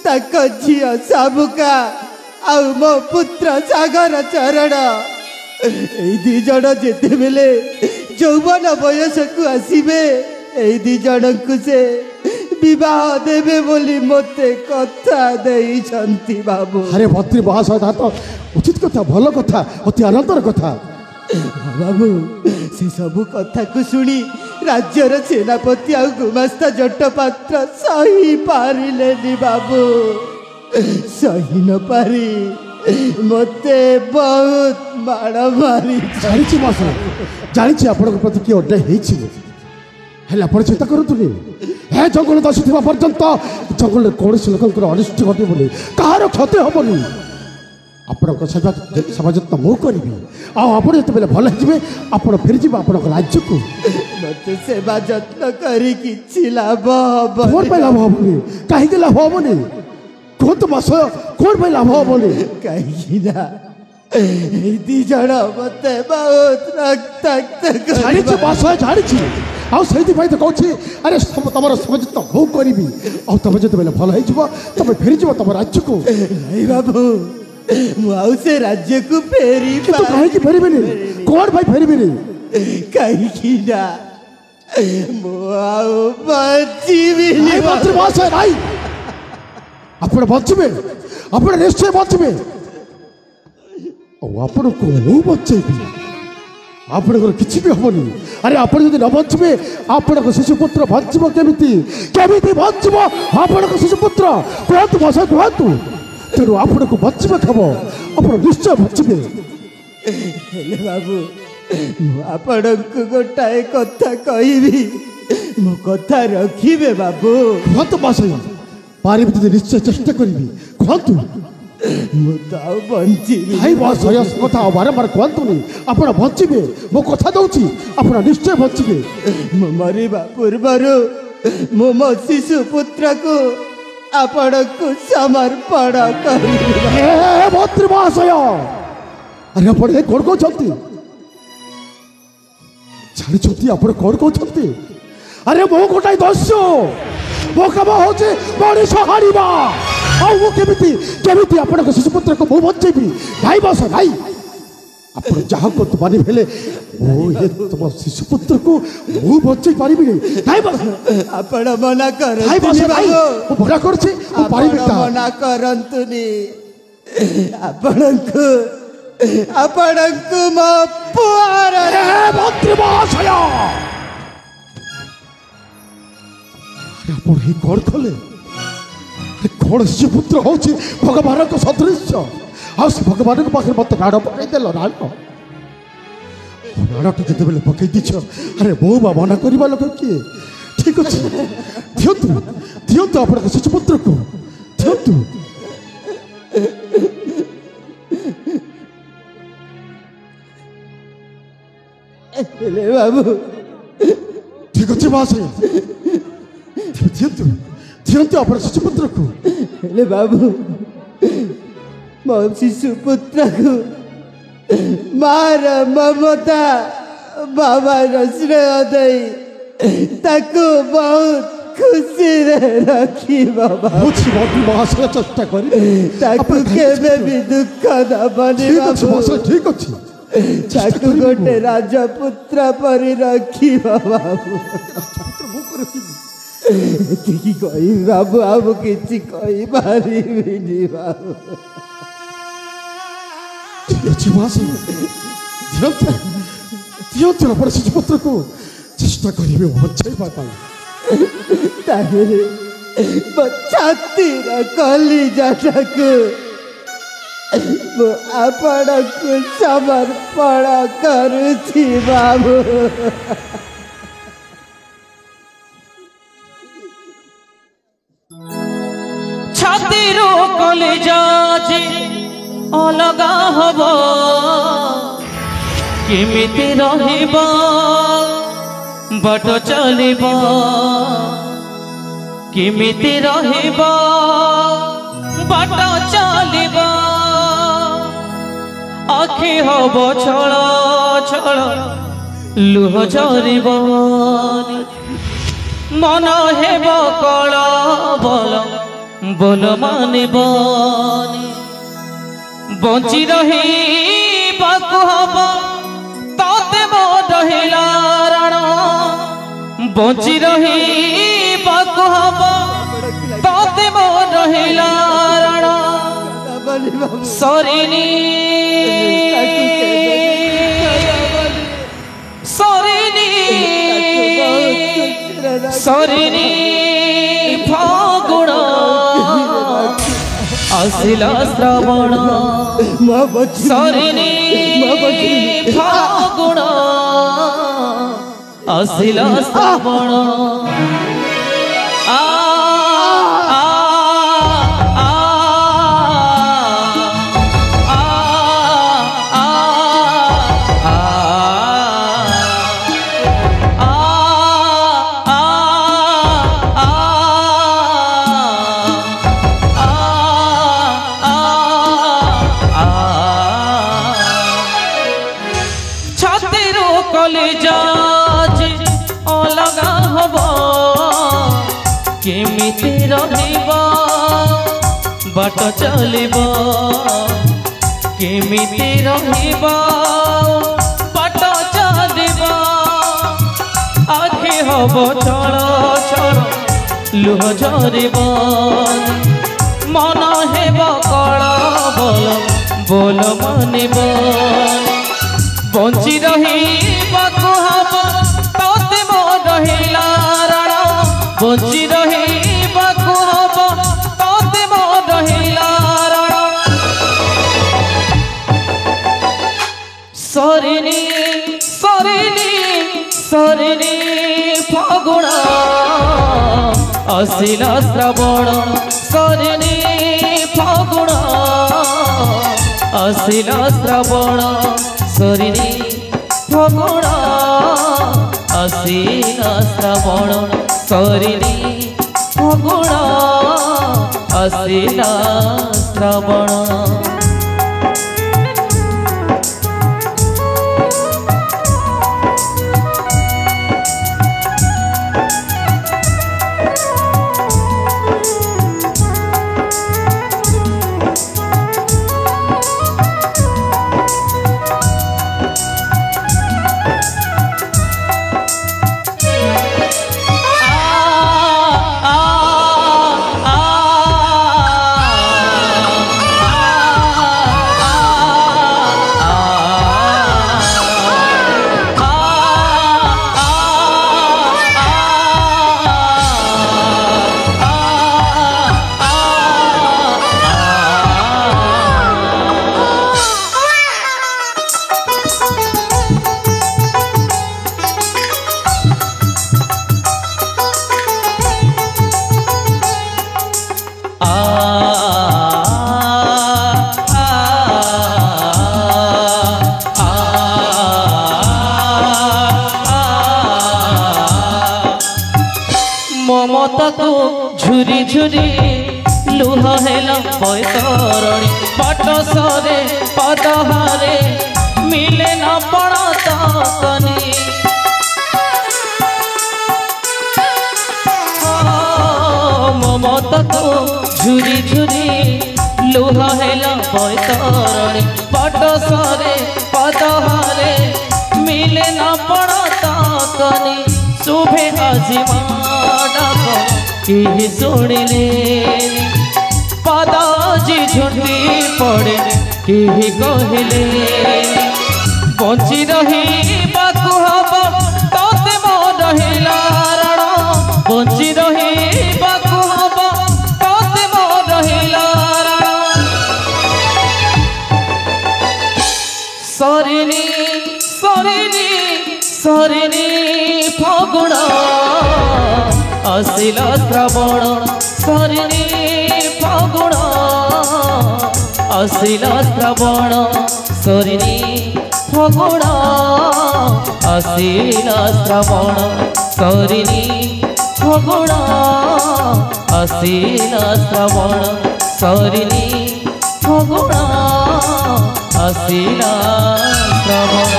ତାଙ୍କ ଝିଅ ଶାମୁକା ଆଉ ମୋ ପୁତ୍ର ସାଗର ଚରଣ ଏଇ ଦି ଜଣ ଯେତେବେଳେ ଯୌବନ ବୟସକୁ ଆସିବେ ଏଇ ଦି ଜଣଙ୍କୁ ସେ ବିବାହ ଦେବେ ବୋଲି ମୋତେ କଥା ଦେଇଛନ୍ତି ବାବୁ। ଆରେ ମନ୍ତ୍ରୀ ମହାଶୟ ତାହା ତ ଉଚିତ କଥା ଭଲ କଥା ଅତି ଆନନ୍ଦର କଥା। ବାବୁ ସେ ସବୁ କଥାକୁ ଶୁଣି ରାଜ୍ୟର ସେନାପତି ଆଉ ଗୁମାସ୍ତା ଜଟପାତ୍ର ସହି ପାରିଲେନି ବାବୁ। ସହି ନ ପାରି ମୋତେ ବହୁତ ମାଡ଼ ମାରି। ଜାଣିଛି ମହାଶୟ ଜାଣିଛି ଆପଣଙ୍କ ପ୍ରତି କି ଅନ୍ୟାୟ ହେଇଛି ହେଲେ ଆପଣ ଚିନ୍ତା କରନ୍ତୁନି ଏ ଜଙ୍ଗଲ ଦଶୁଥିବା ପର୍ଯ୍ୟନ୍ତ ଜଙ୍ଗଲରେ କୌଣସି ଲୋକଙ୍କର ଅନିଷ୍ଟ ଘଟିବନି କାହାର କ୍ଷତି ହବନି। ଆପଣଙ୍କ ସେବା ଯତ୍ନ ମୁଁ କରିବି ଆଉ ଆପଣ ଯେତେବେଳେ ଭଲ ହେଇଯିବେ ଆପଣ ଫେରିଯିବେ ଆପଣଙ୍କ ରାଜ୍ୟକୁ। ମୋତେ ସେବା ଯତ୍ନ କରି କିଛି ଲାଭ ହବ କ'ଣ ପାଇଁ ଲାଭ ହବନି କାହିଁକି ଲାଭ ହବନି କୁହନ୍ତୁ ମହାଶୟ କ'ଣ ପାଇଁ ଲାଭ ହବନି। କାହିଁକି ନା ଏଇ ଦି ଜଣ ମୋତେ ବହୁତ ରକ୍ତାକ୍ତ ଜାଣିଛି ମହାଶୟ ଜାଣିଛି ଆଉ ସେଇଥିପାଇଁ ତ କହୁଛି ଆରେ ତମର ସେବା ଯତ୍ନ ମୁଁ କରିବି ଆଉ ତମେ ଯେତେବେଳେ ଭଲ ହେଇଯିବ ତମେ ଫେରିଯିବ ତମ ରାଜ୍ୟକୁ। ନାଇଁ ବାବୁ ମୁଁ ଆଉ ସେ ରାଜ୍ୟକୁ ଫେରି କାହିଁକି ଫେରିବେନି କ'ଣ ପାଇଁ ଫେରିବେନି କାହିଁକି ନା ମୁଁ ଆଉ ବଞ୍ଚିବିନି। ମହାଶୟ ନାଇଁ ଆପଣ ବଞ୍ଚିବେ ଆପଣ ନିଶ୍ଚୟ ବଞ୍ଚିବେ ଆଉ ଆପଣଙ୍କୁ ମୁଁ ବଞ୍ଚେଇବି ଆପଣଙ୍କର କିଛି ବି ହବନି। ଆରେ ଆପଣ ଯଦି ନ ବଞ୍ଚିବେ ଆପଣଙ୍କ ଶିଶୁପୁତ୍ର ବଞ୍ଚିବ କେମିତି କେମିତି ବଞ୍ଚିବ ଆପଣଙ୍କ ଶିଶୁପୁତ୍ର କୁହନ୍ତୁ ମହାଶୟ କୁହନ୍ତୁ। ତେଣୁ ଆପଣଙ୍କୁ ବଞ୍ଚିବେ ଖବ ଆପଣ ନିଶ୍ଚୟ ବଞ୍ଚିବେ। ହେଲେ ବାବୁ ମୁଁ ଆପଣଙ୍କୁ ଗୋଟାଏ କଥା କହିବି ମୋ କଥା ରଖିବେ ବାବୁ। କୁହନ୍ତୁ ମହାଶୟ ପାରିବି ଯଦି ନିଶ୍ଚୟ ଚେଷ୍ଟା କରିବି କୁହନ୍ତୁ। ମୁଁ ତ ଆଉ ବଞ୍ଚିବି ଭାଇ ମହାଶୟ କଥା ଆଉ ବାରମ୍ବାର କୁହନ୍ତୁନି ଆପଣ ବଞ୍ଚିବେ ମୋ କଥା ଦଉଛି ଆପଣ ନିଶ୍ଚୟ ବଞ୍ଚିବେ। ମୁଁ ମରିବା ପୂର୍ବରୁ ମୁଁ ମୋ ଶିଶୁ ପୁତ୍ରକୁ ଆପଣଙ୍କୁ ସମର୍ପଣ କରିବି। ମନ୍ତ୍ରୀ ମହାଶୟ ଆରେ ଆପଣ କ'ଣ କହୁଛନ୍ତି ଜାଣିଛନ୍ତି ଆପଣ କ'ଣ କହୁଛନ୍ତି। ଆରେ ମୁଁ ଗୋଟାଏ ଦସ୍ୟୁ ମୋ କାମ ହଉଛି ମଣିଷ ହାରିବା ଆଉ ମୁଁ କେମିତି କେମିତି ଆପଣଙ୍କ ଶିଶୁପୁତ୍ରକୁ ମୁଁ ବଞ୍ଚେଇବି ଭାଇ ବସ ଭାଇ ଆପଣ ଯାହା କୁହନ୍ତୁ ମାନିବି ହେଲେ ମୁଁ ତମ ଶିଶୁପୁତ୍ରକୁ ମୁଁ ବଞ୍ଚେଇ ପାରିବିନି ଭାଇ ବସ ଆପଣ ମନା ଭାଇ ବସ କରନ୍ତୁନି ଭାଇ ବାବୁ ମୁଁ ମନା କରୁଛି ମୁଁ ପାରିବି ଆପଣ ମନା କରନ୍ତୁନି ଆପଣଙ୍କୁ ମୋ ପୁଅର ମନ୍ତ୍ରୀ ମହାଶୟ ଆପଣ ହିଁ କ'ଣ କଲେ କ'ଣ ଶିଶୁପୁତ୍ର ହଉଛି ଭଗବାନଙ୍କ ସଦୃଶ୍ୟ ଆଉ ସେ ଭଗବାନଙ୍କ ପାଖରେ ମୋତେ ରାଣ ପକାଇଦେଲ ରାଣଟା ଯେତେବେଳେ ପକାଇ ଦେଇଛ ଆରେ ବୋଉ ବା ମନା କରିବା ଲୋକ କିଏ ଠିକ ଅଛି ଦିଅନ୍ତୁ ଦିଅନ୍ତୁ ଆପଣଙ୍କ ଶିଶୁପୁତ୍ରକୁ ଦିଅନ୍ତୁ। ହେଲେ ବାବୁ ଠିକ ଅଛି ମହାଶୟ ଦିଅନ୍ତୁ ଦିଅନ୍ତୁ ଆପଣ ଶିଶୁପୁତ୍ରକୁ। ହେଲେ ବାବୁ ମୋ ଶିଶୁ ପୁତ୍ରକୁ ମାର ମମତା ବାବାର ଶ୍ରେୟ ଦେଇ ତାକୁ ବହୁତ ଖୁସିରେ ରଖିବ ବୁଝି ମନ୍ତ୍ରୀ ମହାଶୟ ଚେଷ୍ଟା କରିବେ ତାକୁ କେବେ ବି ଦୁଃଖ ଦବନି ଠିକ ଅଛି ବାବୁ। ମହାଶୟ ଠିକ ଅଛି ତାକୁ ଗୋଟେ ରାଜପୁତ୍ର ପରି ରଖିବ ବାବୁ। ଏତିକି କହିବି ବାବୁ, ଆଉ କିଛି କହିପାରିବିନି ବାବୁ। ଠିକ ଅଛି ମାଉସୀ, ଦିଅନ୍ତୁ ଆପଣ ଶିଶୁପୁତ୍ରକୁ, ଚେଷ୍ଟା କରିବେ ବଞ୍ଚାଇବା ପାଇଁ। ତାହେଲେ ମୋ ଛାତିର କଲିଜାଟାକୁ ମୁଁ ଆପଣଙ୍କୁ ସମର୍ପଣ କରୁଛି ବାବୁ। ଛାତିରୁ କଲିଜା ଯେ ଅଲଗା ହବ, କେମିତି ରହିବ ବାଟ ଚାଲିବ, କେମିତି ରହିବ ବାଟ ଚାଲିବ, ଆଖି ହବ ଛଳ ଛଳ ଲୁହ ଝରିବ, ମନ ହେବ କଳ ବଲ ବୋଲ ମାନିବନି, ବଞ୍ଚି ରହିବାକୁ ହବ ତତେ ମୋର ରହିଲା ରାଣ, ବଞ୍ଚି ରହିବାକୁ ହବ ତତେ ମୋର ରହିଲା ରାଣ, ସରିନି ସରିନି ସରିନି ଫଗୁଣ ଆସିଲା ଶ୍ରାବଣ, ସରିନି ଫଗୁଣ ଆସିଲା ଶ୍ରାବଣ, ଆ ଆ ଆ ଅଲଗା ହବ, କେମିତି ରହିବ ବାଟ ଚାଲିବ, କେମିତି ରହିବ ବାଟ ଚାଲିବ, ଆଖି ହବ ଛଳ ଛଳ ଲୁହ ଝରିବ, ମନ ହେବ କଳ ବଲ ବୋଲ ମାନିବ, ବଞ୍ଚି ରହିବାକୁ ହବ ତତେ ମୋର ରହିଲା ରାଣ, ବଞ୍ଚି ରହିବାକୁ ହବ ତତେ ମୋର ରହିଲା ରାଣ, ସରିନି ସରିନି ସରିନି ଫଗୁଣ ଆସିଲା ଶ୍ରାବଣ, ସରିନି ଫଗୁଣ ଆସିଲା ଶ୍ରାବଣ, ସରିନି ଫଗୁଣ ଆସିଲା ଶ୍ରାବଣ, ସରିନି ଫଗୁଣ ଆସିଲା ଶ୍ରାବଣ। ମମତାକୁ ଝୁରି ଝୁରି ଲୁହ ହେଲା ବୈତରଣୀ, ବାଟ ସରେ ପଦହାରେ ମିଳେ ନା ପଣ ତକନି, ମମତାକୁ ଝୁରି ଝୁରି ଲୁହ ହେଲା ବୈତରଣୀ, ବାଟ ସରେ पदहारे मिले न पड़ता कनी शुभे हाजी डाक केहि शुणिले पदाजी झुंडी पड़े केहि कहले बंची रही बाकु हब तोते मोर हिला रण बंची रही बाकु हब तोते मोर हिला रण सरिनी सरिनी सरिनी फगुण आसिल श्रावण सरिनी फगुण आसिल श्रावण सरिनी फगुण आसिल श्रावण सरिनी फगुण आसिल श्रावण सरिनी फगुण आसिल श्रावण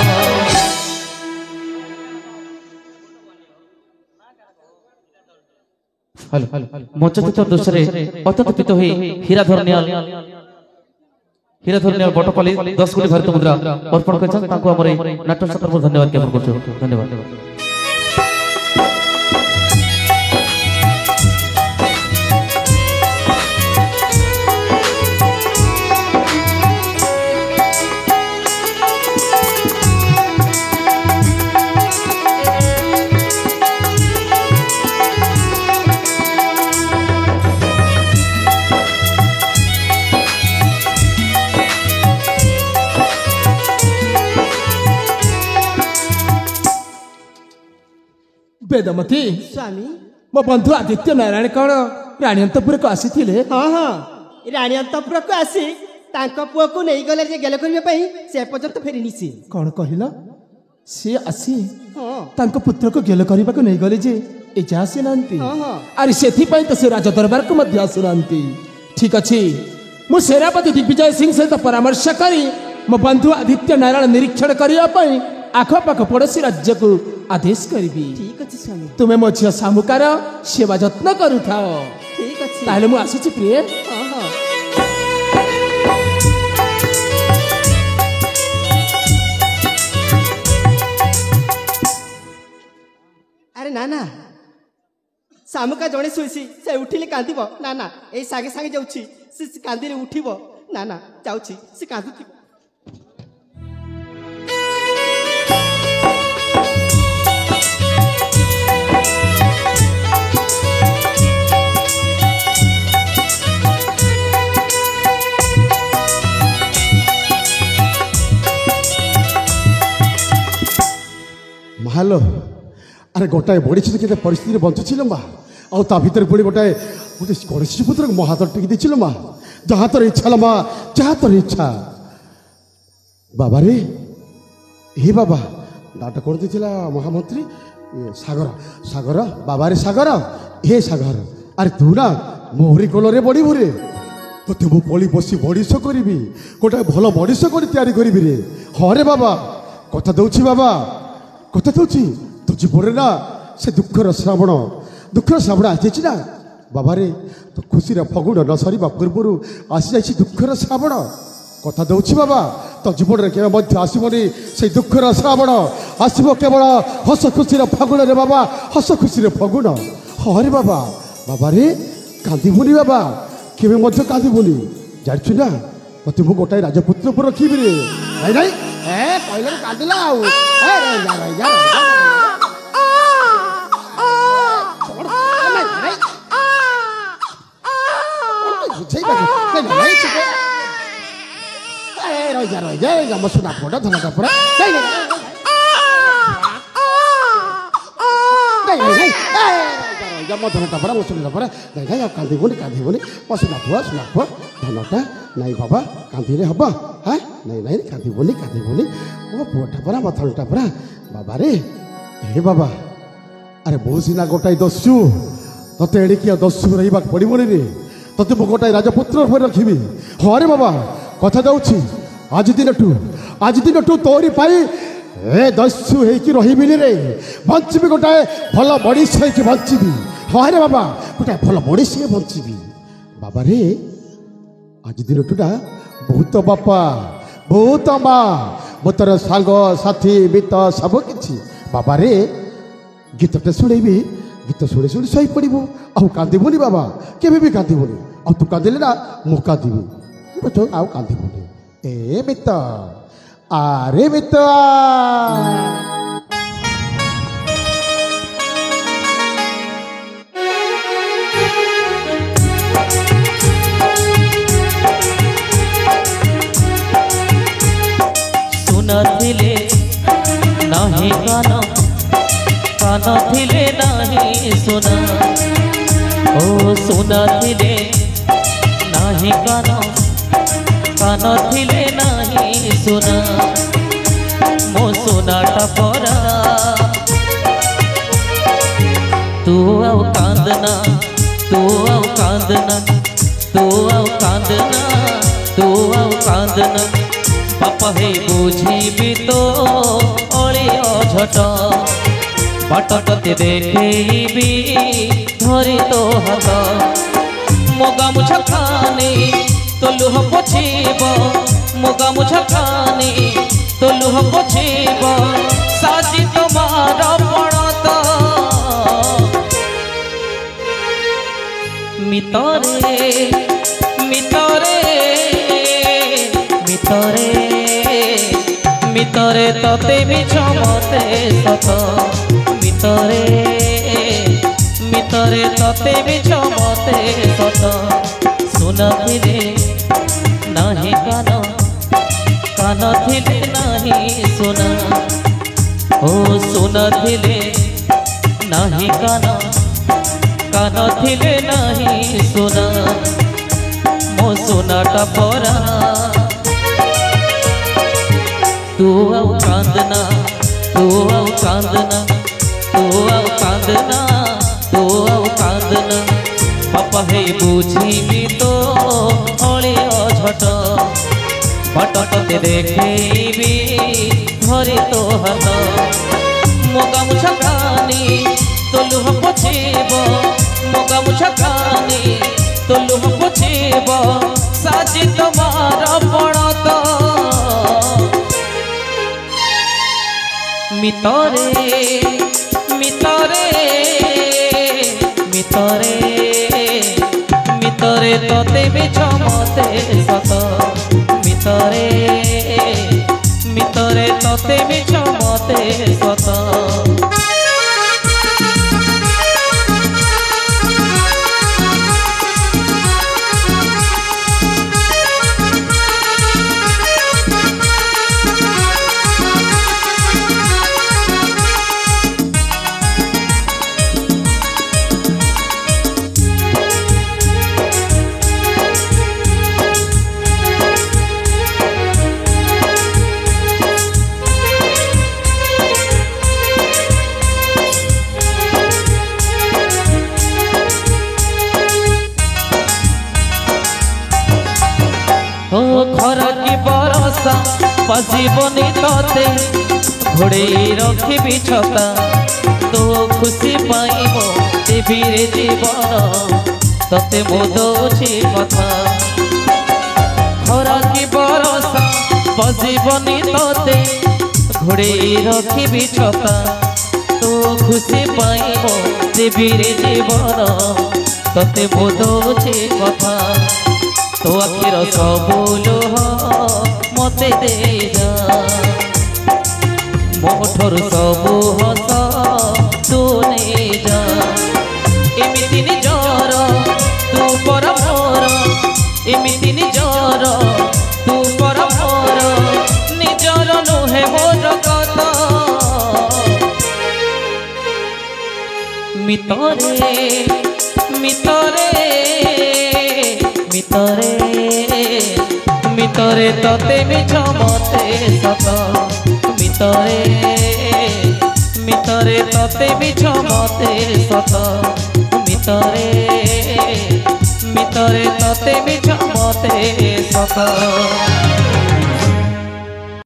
मचचित दृश्य अत्यंत हुई हीराधरनियाल बटपाली 10 कोटी भारत मुद्रा अर्पण कर नाट्य क्षेत्र में धन्यवाद ज्ञापन कर धन्यवाद। वेदमती स्वामी मो बंधु आदित्य नारायण कौन राणी अंतपुर को आसी हाँ हाँ राणी अंतपुर को आसी पुआ को नहीं गले गेल करने से पर्यंत फेरिनी सी कौन कहल सी आसी हाँ तांको पुत्र को गेल करने को नहीं गले जे एजा आसी नांती हाँ हाँ अरे सेथि पई तो से राज दरबार को मध्य आसु नांती ठीक अछि मु सेनापति दिग्विजय सिंह सहित परामर्श करी मो बंधु आदित्य नारायण निरीक्षण करिया पई आखपाख पड़ोसी राज्य को आदेश करी ठीक अच्छे स्वामी तुम्हें मो झियो सामुकार सेवा जत्न करूथाओ ठीक अच्छे ताहले मु आसुची प्रिय हाँ हाँ अरे ना ना सामुका जड़े शुईसी से उठिले कांदिब ना ना ए सागे सागे जाउछि से कांदिले उठिब ना ना जाउछि से कांदुथि महालो अरे गोटाए बड़ी के परिस्थिति बंचुल माँ आ भर पुणी गोटाए गोटे गणेश पुत्र को हाथ टेक देছিল माँ जहाँ तोर इच्छा माँ जहाँ तोर इच्छा बाबा रे हे बाबा नाटक कर देला महामंत्री सागर सागर बाबा रे सागर हे सागर अरे तू ना मोहरी कोलरे बड़ी भूरे तो मु पली बसी मनीष करी गोटाए भल मनीष कर तैयारी करी रे हाँ रे बाबा कथा दौची बाबा कथा दौची तो जीवन ना से दुखर श्रावण आसी ना बाबा रे तो खुशी फगुण न सरीबा पूर्व आसी जाइए दुखर श्रावण कथा दौची बाबा तो जीवन में केवल आसबनी से दुखर श्रावण आसब केवल हस खुशी फगुण रे बाबा हस खुशी फगुण हाँ रे बाबा बाबा रे कांदबुनि बाबा केवे कांदबुनि जाचु ना ते मु गोटाए राजपुत्र पर रखी रे नहीं नहीं कहले कांदिला सुना पड़ा धना पड़ा धनटा पड़ा मुसुना पड़ा नहीं कांदबुनि कांदबुनि सुना पुआ धनटा नहीं बाबा कांदिले हम हाँ नहीं नहीं कांदबुनि कांदबुनि मो पुआटा पड़ा मो धनटा पड़ा बाबा रे हे बाबा अरे मो सीना गोटाए दस्यु ते एड़िकी दस्यु रहा पड़ोनी रे ते मु गोटाए राजपुत्र रखी हाँ रे बाबा कथा दौची आज दिन टू तोरी पाई ए दस्यु होकी रही रे बंची गोटाए भल मनीष होकी बंची हाँ रे बाबा गोटाए भल मनीष बंची बाबा रे आज दिन टूटा बहुत बापा बहुत माँ ମୁଁ ତୋର ସାଙ୍ଗ ସାଥୀ ମିତ ସବୁ କିଛି ବାବାରେ ଗୀତଟେ ଶୁଣେଇବି ଗୀତ ଶୁଣି ଶୁଣି ଶୋଇପଡ଼ିବୁ ଆଉ କାନ୍ଦିବୁନି ବାବା କେବେ ବି କାନ୍ଦିବୁନି ଆଉ ତୁ କାନ୍ଦିଲେ ନା ମୁଁ କାନ୍ଦିବି ବୁଝୁ ଆଉ କାନ୍ଦିବୁନି ଏ ମିତ ଆରେ ମିତ ନଥିଲେ ନାହିଁ କାନ କାନ ଥିଲେ ନାହିଁ ସୁନା ଓ ଶୁନଥିଲେ ନାହିଁ କାନ କାନ ଥିଲେ ନାହିଁ ସୁନା ମୋ ସୁନାଟା ପରା ତୁ ଆଉ କାନ୍ଦନା ତୁ ଆଉ କାନ୍ଦନା ତୁ ଆଉ କାନ୍ଦନା ତୁ ଆଉ କାନ୍ଦନା ବାପା ହେ ବୁଝିବି ତ ଅଳି ଅଝଟ ବାଟ ତତେ ଦେଖେଇବି ଧରି ତୋ ହାତ ମୋ ଗାମୁଛା ଖାନି ତୋ ଲୁହ ପୋଛିବ ମୋ ଗାମୁଛା ଖାନି ତୋ ଲୁହ ପୋଛିବ ସାଜି ତୋମାର ପଣତ ମିତରେ ମିତରେ মিতরে মিতরে ততে মিছ মতে সত মিতরে মিতরে ততে মিছ মতে সত শুনছিলে নাহি কান কান থিলে নাহি শুনা ও শুনছিলে নাহি কান কান থিলে নাহি শুনা মো সোনাটা পরা तू आओ कांदना तू आओ कांदना तू आओ कांदना तू आओ कांदना पापा हे बुझिबी तो अली अझट बट तते देखैबी धरि तो हाथ मो गामुछा खानी तो लुह पोछिब मो गामुछा खानी तो लुह पोछिब साजी तोमार पणत মিতরে মিতরে মিতরে মিতরে ততে মিছ মতে সত মিতরে মিতরে ততে মিছ মতে সত खरा की बरसा पसीबनी तते घोड़े रखी छता तो खुशी पाइब टीवी जीवन तते मो दौछि कथा खरा की बरसा पसीबनी तते घोड़े रखी छता तो खुशी पाइब टीवी जीवन तते मो दौछि कथा तो आखिर सबू लुह मते दे जा मोठर सबू हस तू नहीं जा एमिति निजर तू पर मोर एमिति निजर तू पर मोर निजर नुहे मोर कथा मितरे मितरे मितरे मितरे तते मिछ मते सत मितरे मितरे तते मिछ मते सत मितरे मितरे तते मिछ मते सत